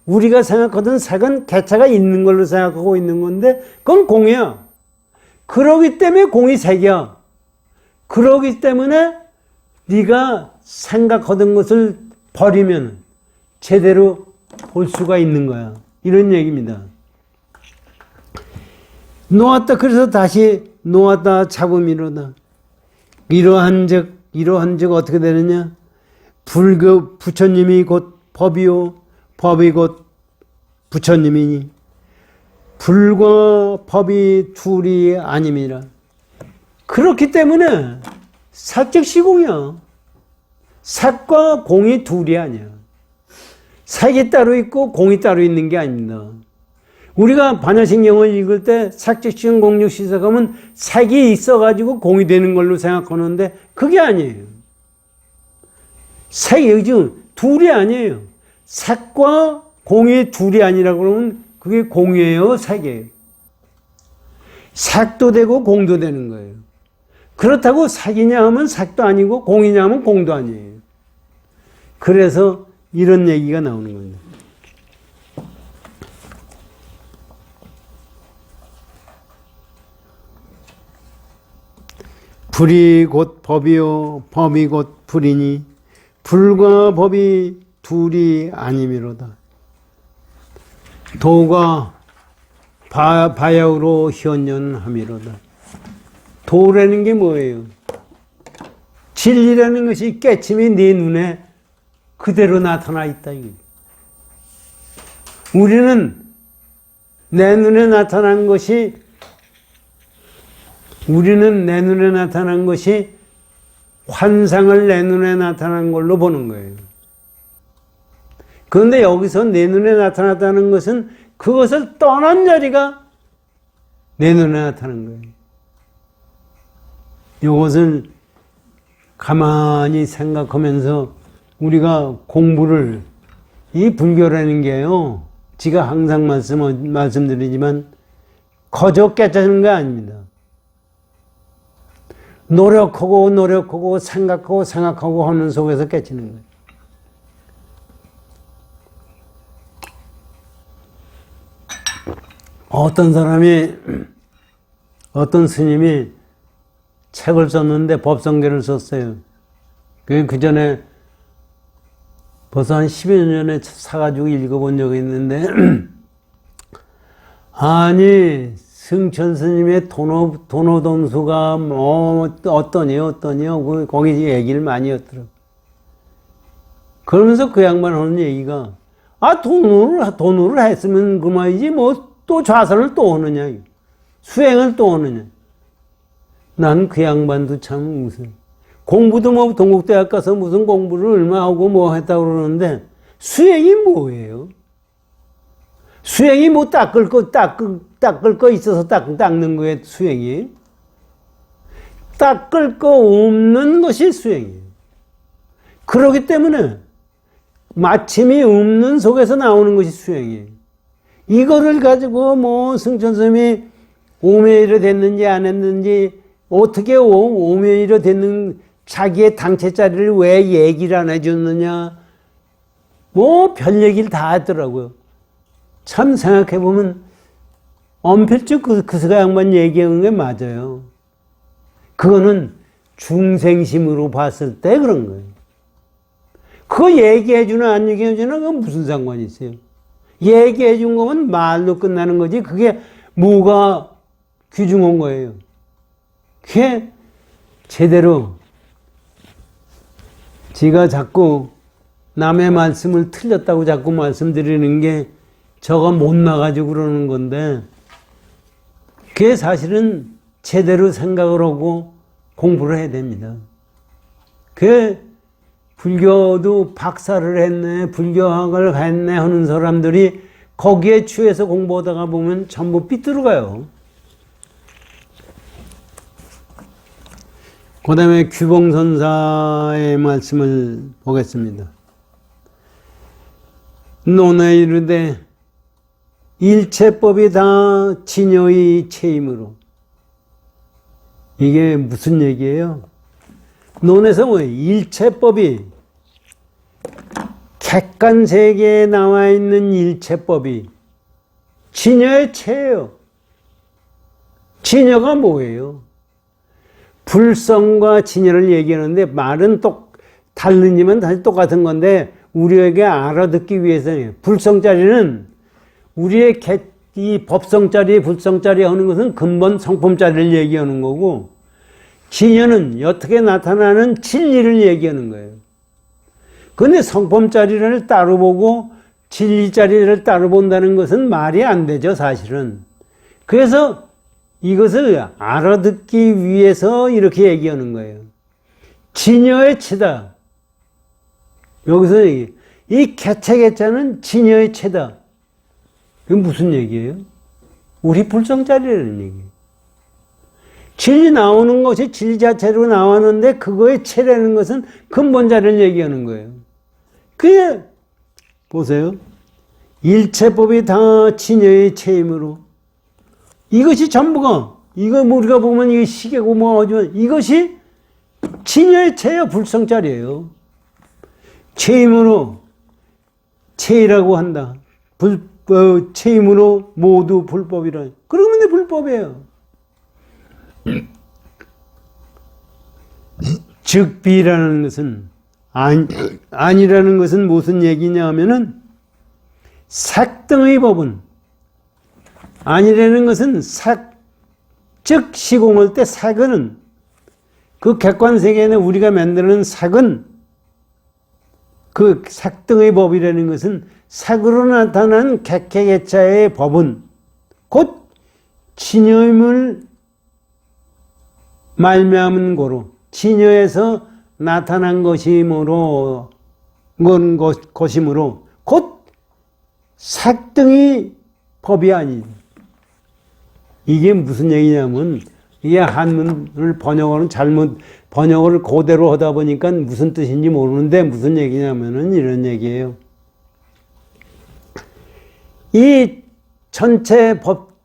우리가 생각하던 색은 개체가 있는 걸로 생각하고 있는 건데 그건 공이야. 그러기 때문에 공이 색이야. 그러기 때문에 네가 생각하던 것을 버리면 제대로 볼 수가 있는 거야. 이런 얘기입니다. 놓았다, 그래서 다시 놓았다 잡음이로다. 이러한 즉 어떻게 되느냐? 부처님이 곧 법이요 법이 곧 부처님이니 불과 법이 둘이 아님이라. 그렇기 때문에 사즉 시공이야. 색과 공이 둘이 아니야. 색이 따로 있고 공이 따로 있는 게 아닙니다. 우리가 반야신경을 읽을 때 색즉시공 공육시색하면 색이 있어가지고 공이 되는 걸로 생각하는데 그게 아니에요. 색이 지금 둘이 아니에요. 색과 공이 둘이 아니라고 그러면 그게 공이에요, 색이에요? 색도 되고 공도 되는 거예요. 그렇다고 색이냐 하면 색도 아니고 공이냐 하면 공도 아니에요. 그래서 이런 얘기가 나오는 겁니다. 불이 곧 법이요 법이 곧 불이니 불과 법이 둘이 아니미로다. 도가 바야흐로 현연함이로다. 도라는 게 뭐예요? 진리라는 것이 깨침이 네 눈에 그대로 나타나 있다. 우리는 내 눈에 나타난 것이 환상을 내 눈에 나타난 걸로 보는 거예요. 그런데 여기서 내 눈에 나타났다는 것은 그것을 떠난 자리가 내 눈에 나타난 거예요. 이것을 가만히 생각하면서 우리가 공부를, 이 불교라는 게요, 제가 항상 말씀드리지만 거저 깨닫는 게 아닙니다. 노력하고 생각하고 하는 속에서 깨치는 거예요. 어떤 스님이 책을 썼는데 법성계를 썼어요. 그 전에 벌써 한 10여 년 전에 사가지고 읽어본 적이 있는데, 아니, 승천 스님의 도노동수가 어떠니요? 거기 얘기를 많이 했더라고. 그러면서 그 양반 하는 얘기가, 돈으로 했으면 그만이지, 또 좌선을 또 하느냐, 수행을 또 하느냐. 난 그 양반도 참 무슨, 공부도 동국대학 가서 무슨 공부를 얼마 하고 했다고 그러는데, 수행이 뭐예요? 수행이 닦을 거 있어서 닦는 거에 수행이에요? 닦을 거 없는 것이 수행이에요. 그렇기 때문에 마침이 없는 속에서 나오는 것이 수행이에요. 이거를 가지고 뭐 승천스님이 오매이로 됐는지 안 했는지 어떻게 오매이로 됐는 자기의 당체 자리를 왜 얘기를 안 해줬느냐 뭐 별 얘기를 다 하더라고요. 참 생각해보면 엄필쭉 그스가 양반 얘기한 게 맞아요. 그거는 중생심으로 봤을 때 그런 거예요. 그거 얘기해주나 안 얘기해주나 그건 무슨 상관이 있어요. 얘기해준 거면 말로 끝나는 거지 그게 뭐가 귀중한 거예요. 그게 제대로 제가 자꾸 남의 말씀을 틀렸다고 자꾸 말씀드리는 게 저가 못 나가지고 그러는 건데 그게 사실은 제대로 생각을 하고 공부를 해야 됩니다. 그 불교도 박사를 했네, 불교학을 했네 하는 사람들이 거기에 취해서 공부하다가 보면 전부 삐뚤어가요. 그 다음에 규봉선사의 말씀을 보겠습니다. 논에 이르되 일체법이 다 진여의 체임으로. 이게 무슨 얘기예요? 논에서 뭐 일체법이 객관세계에 나와 있는 일체법이 진여의 체예요. 진여가 뭐예요? 불성과 진여를 얘기하는데 말은 다르지만 다시 똑같은 건데 우리에게 알아듣기 위해서는 불성짜리는 우리의 이 법성짜리 불성짜리 하는 것은 근본 성품짜리를 얘기하는 거고 진여는 어떻게 나타나는 진리를 얘기하는 거예요. 그런데 성품짜리를 따로 보고 진리짜리를 따로 본다는 것은 말이 안 되죠, 사실은. 그래서 이것을 알아듣기 위해서 이렇게 얘기하는 거예요. 진여의 체다. 여기서 이 개체개체는 진여의 체다. 이게 무슨 얘기예요? 우리 불성짜리라는 얘기예요. 진리 나오는 것이 진리 자체로 나왔는데 그거의 체라는 것은 근본자를 얘기하는 거예요. 그게 보세요. 일체법이 다 진여의 체임으로 이것이 전부가 이거 우리가 보면 이게 시계고 뭐 하지만 이것이 진여의 체예요. 불성짜리예요. 체임으로 체이라고 한다. 체임으로 모두 불법이라. 그러면 내 불법이에요. 즉 비라는 것은 아니라는 것은 무슨 얘기냐 하면은 색등의 법은 아니라는 것은 즉 시공할 때 색은 그 객관세계에는 우리가 만드는 색은 그 색등의 법이라는 것은 색으로 나타난 객체개체의 법은 곧 진여임을 말미암은 고로 진여에서 나타난 것이므로 곧 색등의 법이 아니다. 이게 무슨 얘기냐면 이게 한문을 번역어는 잘못 번역을 그대로 하다 보니까 무슨 뜻인지 모르는데 무슨 얘기냐면은 이런 얘기예요. 이 전체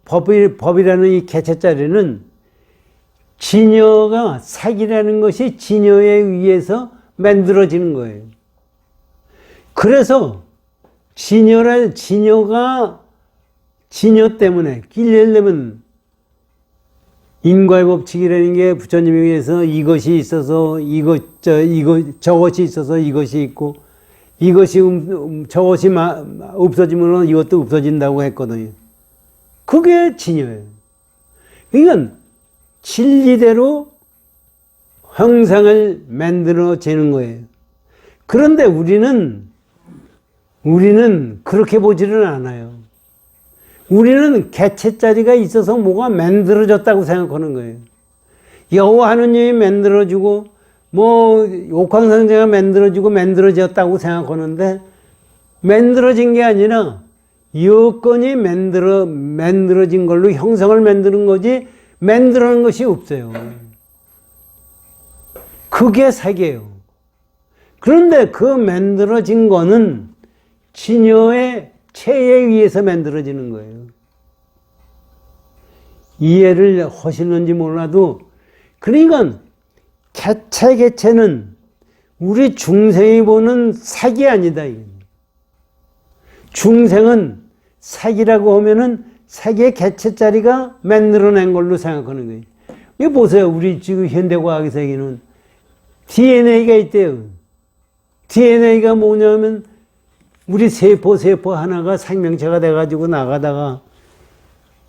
법이라는 이 개체짜리는 진여가 색이라는 것이 진여에 의해서 만들어지는 거예요. 그래서 진여가 진여 때문에 끼려면 인과의 법칙이라는 게 부처님에 의해서 이것이 있어서 저것이 있어서 이것이 있고 이것이 저것이 없어지면 이것도 없어진다고 했거든요. 그게 진여예요. 그러니까 진리대로 형상을 만들어지는 거예요. 그런데 우리는 그렇게 보지는 않아요. 우리는 개체짜리가 있어서 뭐가 만들어졌다고 생각하는 거예요. 여호와 하느님이 만들어주고 뭐 옥황상제가 만들어졌다고 생각하는데 만들어진 게 아니라 여건이 만들어진 걸로 형성을 만드는 거지 만들어낸 것이 없어요. 그게 세계예요. 그런데 그 만들어진 거는 진여의 체에 의해서 만들어지는 거예요. 이해를 하시는지 몰라도, 그러니까 개체는 우리 중생이 보는 색이 아니다. 중생은 색이라고 하면은 색의 개체짜리가 만들어낸 걸로 생각하는 거예요. 이거 보세요. 우리 지금 현대과학에서는 DNA가 있대요. DNA가 뭐냐면 우리 세포 하나가 생명체가 돼가지고 나가다가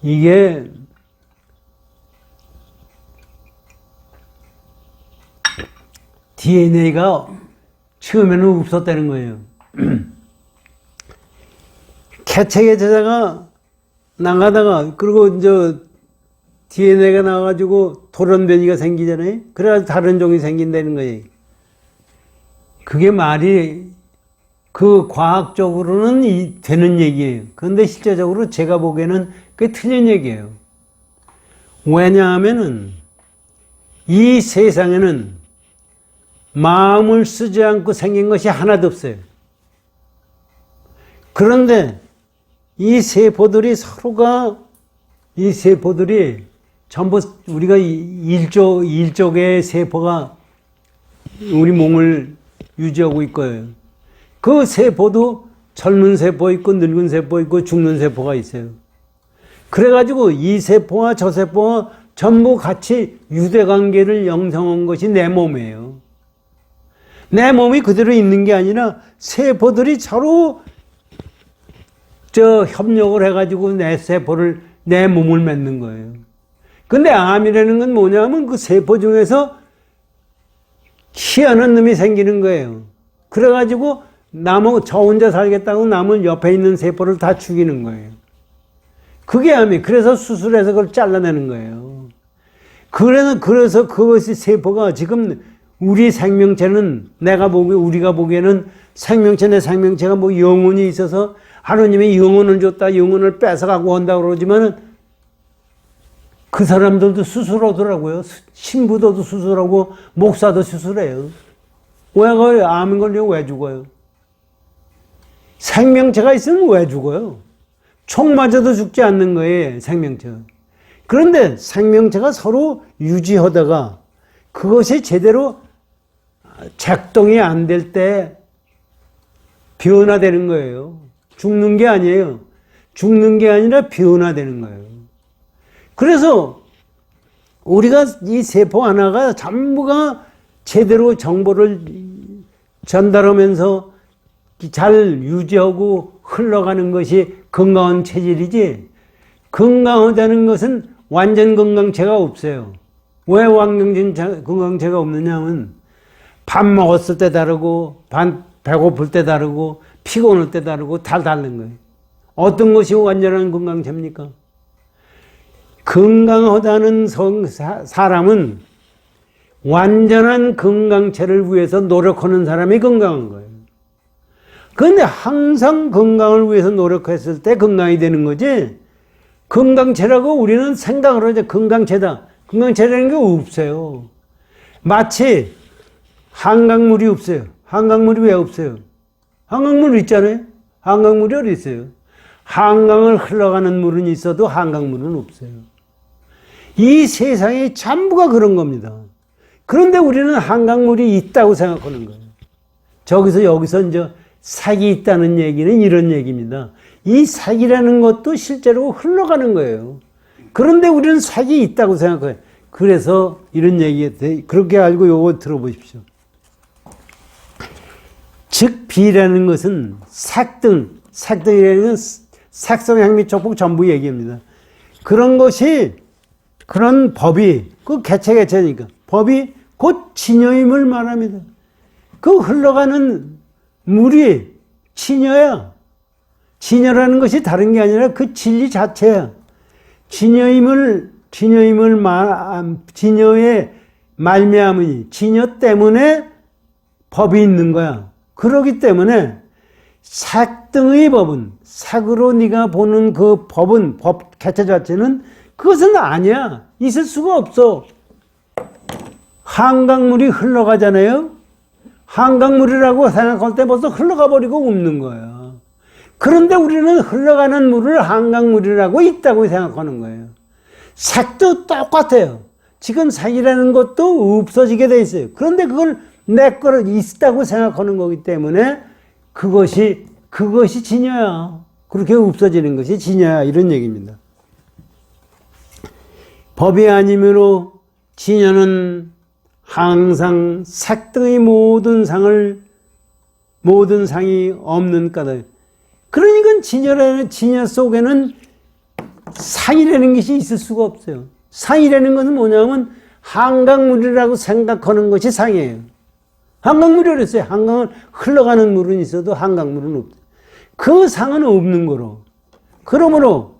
이게 DNA가 처음에는 없었다는 거예요. 개체가 나가다가, 그리고 이제 DNA가 나와가지고 돌연변이가 생기잖아요. 그래가지고 다른 종이 생긴다는 거예요. 그게 말이, 그 과학적으로는 되는 얘기예요. 그런데 실제적으로 제가 보기에는 그게 틀린 얘기예요. 왜냐하면은 이 세상에는 마음을 쓰지 않고 생긴 것이 하나도 없어요. 그런데 이 세포들이 전부 우리가 일조 개의 세포가 우리 몸을 유지하고 있고요. 그 세포도 젊은 세포 있고 늙은 세포 있고 죽는 세포가 있어요. 그래가지고 이 세포와 저 세포가 전부 같이 유대관계를 형성한 것이 내 몸이에요. 내 몸이 그대로 있는 게 아니라 세포들이 서로 협력을 해가지고 내 몸을 맺는 거예요. 근데 암이라는 건 뭐냐면 그 세포 중에서 희한한 놈이 생기는 거예요. 그래가지고 저 혼자 살겠다고 남은 옆에 있는 세포를 다 죽이는 거예요. 그게 암이. 그래서 수술해서 그걸 잘라내는 거예요. 그래서 그것이 세포가 지금 우리 생명체는 우리가 보기에는 내 생명체가 뭐 영혼이 있어서 하느님이 영혼을 줬다, 영혼을 뺏어가고 한다고 그러지만 그 사람들도 수술하더라고요. 신부도 수술하고 목사도 수술해요. 왜 암 걸리면 왜 죽어요? 생명체가 있으면 왜 죽어요? 총 맞아도 죽지 않는 거예요, 생명체가. 그런데 생명체가 서로 유지하다가 그것이 제대로 작동이 안 될 때 변화되는 거예요. 죽는 게 아니에요. 죽는 게 아니라 변화되는 거예요. 그래서 우리가 이 세포 하나가 전부가 제대로 정보를 전달하면서 잘 유지하고 흘러가는 것이 건강한 체질이지, 건강하다는 것은 완전 건강체가 없어요. 왜 완전 건강체가 없느냐 하면 밥 먹었을 때 다르고 배고플 때 다르고 피곤할 때 다르고 다 다른 거예요. 어떤 것이 완전한 건강체입니까? 건강하다는 사람은 완전한 건강체를 위해서 노력하는 사람이 건강한 거예요. 그런데 항상 건강을 위해서 노력했을 때 건강이 되는 거지, 건강체라고 우리는 생각을 하죠. 건강체다. 건강체라는 게 없어요. 마치 한강물이 없어요. 한강물이 왜 없어요? 한강물 있잖아요. 한강물이 어디 있어요? 한강을 흘러가는 물은 있어도 한강물은 없어요. 이 세상이 전부가 그런 겁니다. 그런데 우리는 한강물이 있다고 생각하는 거예요. 여기서 이제 색이 있다는 얘기는 이런 얘기입니다. 이 색이라는 것도 실제로 흘러가는 거예요. 그런데 우리는 색이 있다고 생각해요. 그래서 이런 얘기, 그렇게 알고 요거 들어보십시오. 즉, 비라는 것은 색등이라는 건 색성, 향미, 촉복 전부 얘기합니다. 그런 것이, 그런 법이, 그 개체니까, 법이 곧 진여임을 말합니다. 그 흘러가는 물이 진여야. 진여라는 것이 다른 게 아니라 그 진리 자체야. 진여의 말미암으니, 진여 때문에 법이 있는 거야. 그러기 때문에 색등의 법은, 색으로 네가 보는 그 법은, 법 개체 자체는 그것은 아니야. 있을 수가 없어. 한강물이 흘러가잖아요. 한강물이라고 생각할 때 벌써 흘러가 버리고 없는 거야. 그런데 우리는 흘러가는 물을 한강물이라고 있다고 생각하는 거예요. 색도 똑같아요. 지금 색이라는 것도 없어지게 돼 있어요. 그런데 그걸 내 거를 있다고 생각하는 거기 때문에 그것이 진여야. 그렇게 없어지는 것이 진여야. 이런 얘기입니다. 법이 아니므로 진여는 항상 색등의 모든 상이 없는 까닭. 그러니까 진여 속에는 상이라는 것이 있을 수가 없어요. 상이라는 것은 뭐냐면 한강물이라고 생각하는 것이 상이에요. 한강물이 그랬어요. 한강은 흘러가는 물은 있어도 한강물은 없어요. 그 상은 없는 거로. 그러므로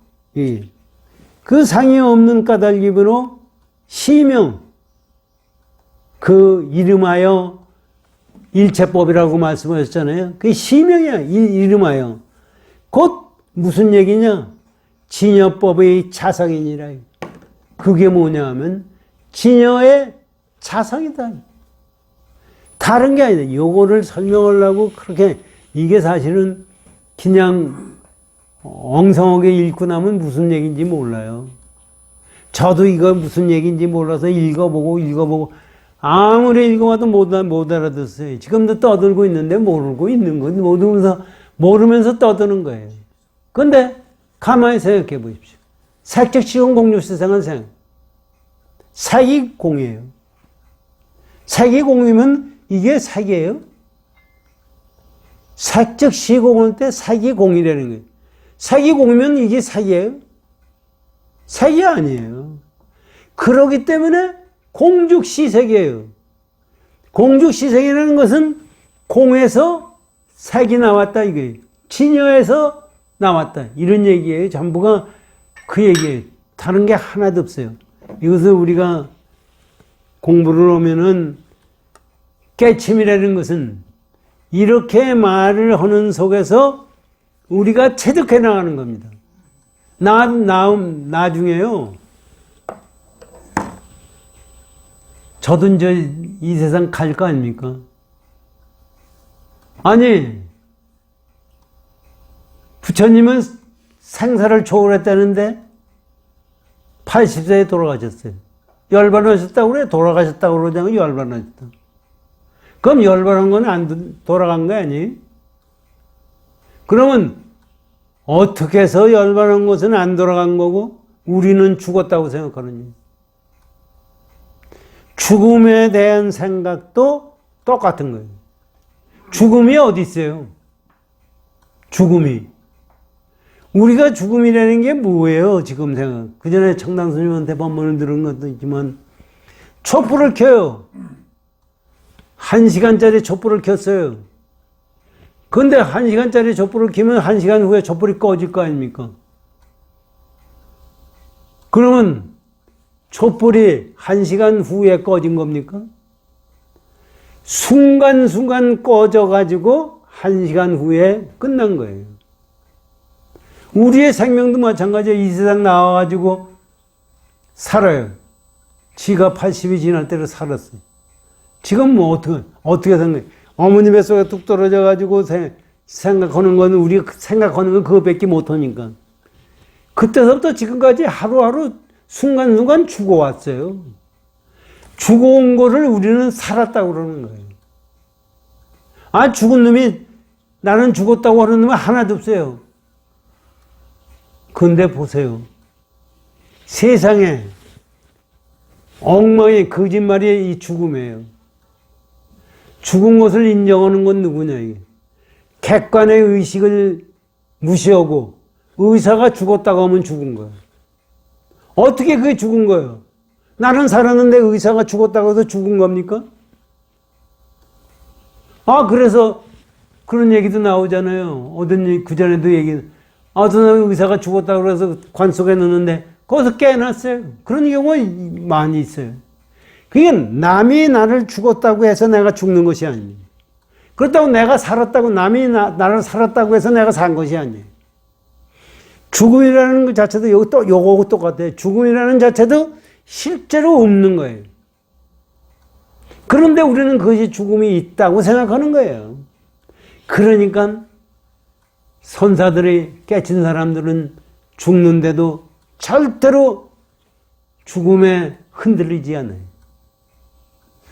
그 상이 없는 까닭이므로 시명, 그 이름하여 일체법이라고 말씀하셨잖아요. 그게 시명이야. 이름하여. 곧 무슨 얘기냐? 진여법의 자성이니라. 그게 뭐냐 하면 진여의 자성이다. 다른 게 아니다. 요거를 설명하려고 그렇게, 이게 사실은 그냥 엉성하게 읽고 나면 무슨 얘기인지 몰라요. 저도 이거 무슨 얘기인지 몰라서 읽어보고 아무리 읽어봐도 못 알아듣어요. 지금도 떠들고 있는데 모르고 있는 거 모르면서 떠드는 거예요. 근데 가만히 생각해 보십시오. 색적 시공 공유 세상은 색이 공이에요. 색이 공이면 이게 색이에요. 색적 시공할 때 색이 공이라는 거예요. 색이 공이면 이게 색이에요. 색이 아니에요. 그러기 때문에 공죽시색이에요. 공죽시색이라는 것은 공에서 색이 나왔다 이거예요. 진여에서 나왔다 이런 얘기예요. 전부가 그 얘기예요. 다른 게 하나도 없어요. 이것을 우리가 공부를 하면은 깨침이라는 것은 이렇게 말을 하는 속에서 우리가 체득해 나가는 겁니다. 나중에요. 저도 이제 이 세상 갈 거 아닙니까? 아니, 부처님은 생사를 초월했다는데 80세에 돌아가셨어요. 열반하셨다고 그래? 돌아가셨다고 그러잖아요. 열반하셨다. 그럼 열반한 건 안 돌아간 거 아니에요? 그러면 어떻게 해서 열반한 것은 안 돌아간 거고 우리는 죽었다고 생각하느냐? 죽음에 대한 생각도 똑같은 거예요. 죽음이 어디 있어요? 죽음이. 우리가 죽음이라는 게 뭐예요? 지금 생각. 그 전에 청당 스님한테 법문을 들은 것도 있지만 촛불을 켜요. 1시간짜리 촛불을 켰어요. 근데 1시간짜리 촛불을 켜면 1시간 후에 촛불이 꺼질 거 아닙니까? 그러면 촛불이 1시간 후에 꺼진 겁니까? 순간순간 꺼져가지고 1시간 후에 끝난 거예요. 우리의 생명도 마찬가지예요. 이 세상 나와가지고 살아요. 지가 80이 지날 때로 살았어요. 지금 뭐 어떻게 생각해? 어머니 뱃속에 뚝 떨어져가지고 생각하는 거는 우리가 생각하는 건 그거밖에 못하니까. 그때서부터 지금까지 하루하루 순간순간 죽어왔어요. 죽어온 거를 우리는 살았다고 그러는 거예요. 아, 죽은 놈이 나는 죽었다고 하는 놈은 하나도 없어요. 근데 보세요. 세상에 엉망의 거짓말이 이 죽음이에요. 죽은 것을 인정하는 건 누구냐 이게. 객관의 의식을 무시하고 의사가 죽었다고 하면 죽은 거예요. 어떻게 그게 죽은 거예요? 나는 살았는데 의사가 죽었다고 해서 죽은 겁니까? 아, 그래서 그런 얘기도 나오잖아요. 그 전에도 어떤 사람이 의사가 죽었다고 해서 관 속에 넣는데 거기서 깨어났어요. 그런 경우가 많이 있어요. 그게 남이 나를 죽었다고 해서 내가 죽는 것이 아닙니다. 그렇다고 내가 살았다고 남이 나를 살았다고 해서 내가 산 것이 아니에요. 죽음이라는 것 자체도 요거하고 똑같아요. 죽음이라는 자체도 실제로 없는 거예요. 그런데 우리는 그것이 죽음이 있다고 생각하는 거예요. 그러니까 선사들이 깨친 사람들은 죽는데도 절대로 죽음에 흔들리지 않아요.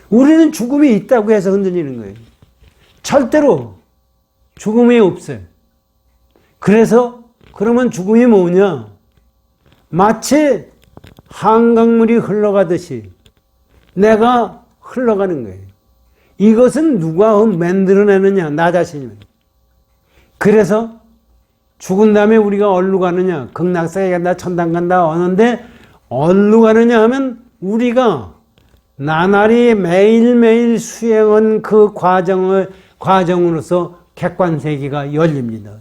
우리는 죽음이 있다고 해서 흔들리는 거예요. 절대로 죽음이 없어요. 그래서 그러면 죽음이 뭐냐? 마치 한강물이 흘러가듯이 내가 흘러가는 거예요. 이것은 누가 만들어내느냐? 나 자신입니다. 그래서 죽은 다음에 우리가 어디로 가느냐? 극락세계 간다, 천당 간다 하는데 어디로 가느냐 하면 우리가 나날이 매일매일 수행한 그 과정으로서 객관세계가 열립니다.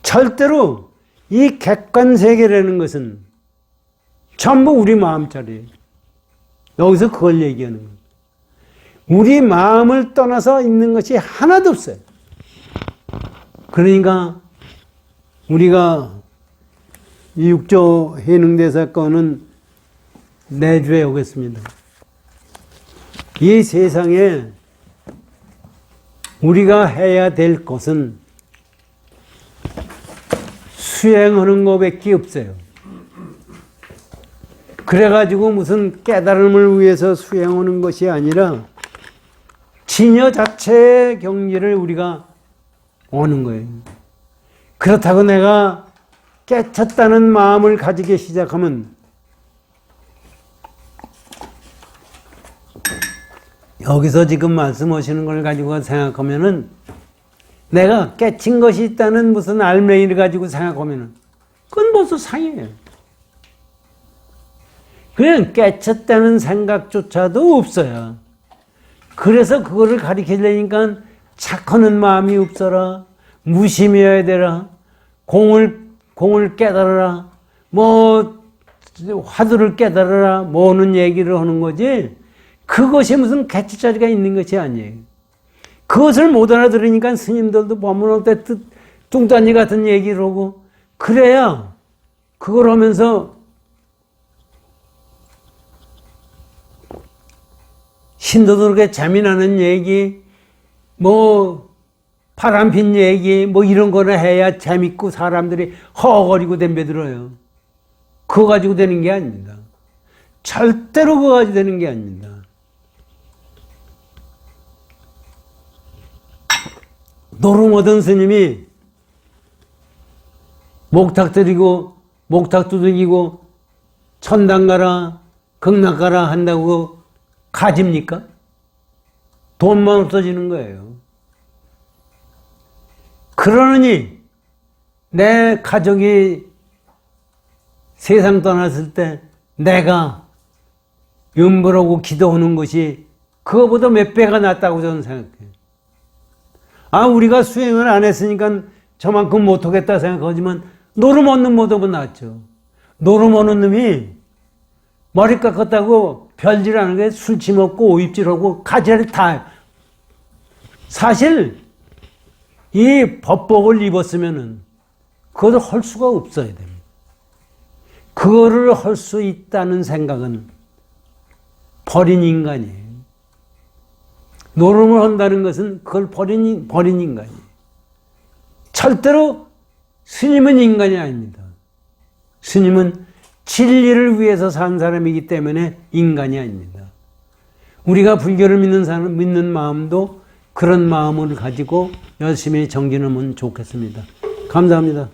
절대로 이 객관세계라는 것은 전부 우리 마음짜리. 여기서 그걸 얘기하는 거예요. 우리 마음을 떠나서 있는 것이 하나도 없어요. 그러니까 우리가 이 6조 해능대사 건은 내주에 오겠습니다. 이 세상에 우리가 해야 될 것은 수행하는 것밖에 없어요. 그래가지고 무슨 깨달음을 위해서 수행하는 것이 아니라 진여 자체의 경지를 우리가 오는 거예요. 그렇다고 내가 깨쳤다는 마음을 가지기 시작하면 여기서 지금 말씀하시는 걸 가지고 생각하면은 내가 깨친 것이 있다는 무슨 알맹이를 가지고 생각하면은 그건 벌써 상이에요. 그냥 깨쳤다는 생각조차도 없어요. 그래서 그거를 가리키려니까 착하는 마음이 없어라, 무심해야 되라, 공을 깨달아라, 뭐 화두를 깨달아라, 뭐는 얘기를 하는 거지. 그것이 무슨 개치자리가 있는 것이 아니에요. 그것을 못 알아들으니까 스님들도 법문할 때 뚱딴지 같은 얘기를 하고 그래야 그걸 하면서 신도도 그렇게 재미나는 얘기, 뭐 바람핀 얘기, 뭐 이런 거나 해야 재밌고 사람들이 허거리고 덤벼들어요. 그거 가지고 되는 게 아닙니다. 절대로 그거 가지고 되는 게 아닙니다. 노름하던 스님이 목탁 드리고 목탁 두들기고 천당 가라 극락 가라 한다고 가집니까? 돈만 없어지는 거예요. 그러느니 내 가족이 세상 떠났을 때 내가 음보라고 기도하는 것이 그거보다 몇 배가 낫다고 저는 생각해요. 우리가 수행을 안 했으니까 저만큼 못하겠다 생각하지만 노름 얻는 모습은 낫죠. 노름 얻는 놈이 머리 깎았다고 별질 하는 게 술 처먹고 오입질하고 가지를 다. 사실 이 법복을 입었으면은 그것을 할 수가 없어야 됩니다. 그거를 할 수 있다는 생각은 버린 인간이에요. 노름을 한다는 것은 그걸 버린 인간이에요. 절대로 스님은 인간이 아닙니다. 스님은 진리를 위해서 산 사람이기 때문에 인간이 아닙니다. 우리가 불교를 믿는 마음도 그런 마음을 가지고 열심히 정진하면 좋겠습니다. 감사합니다.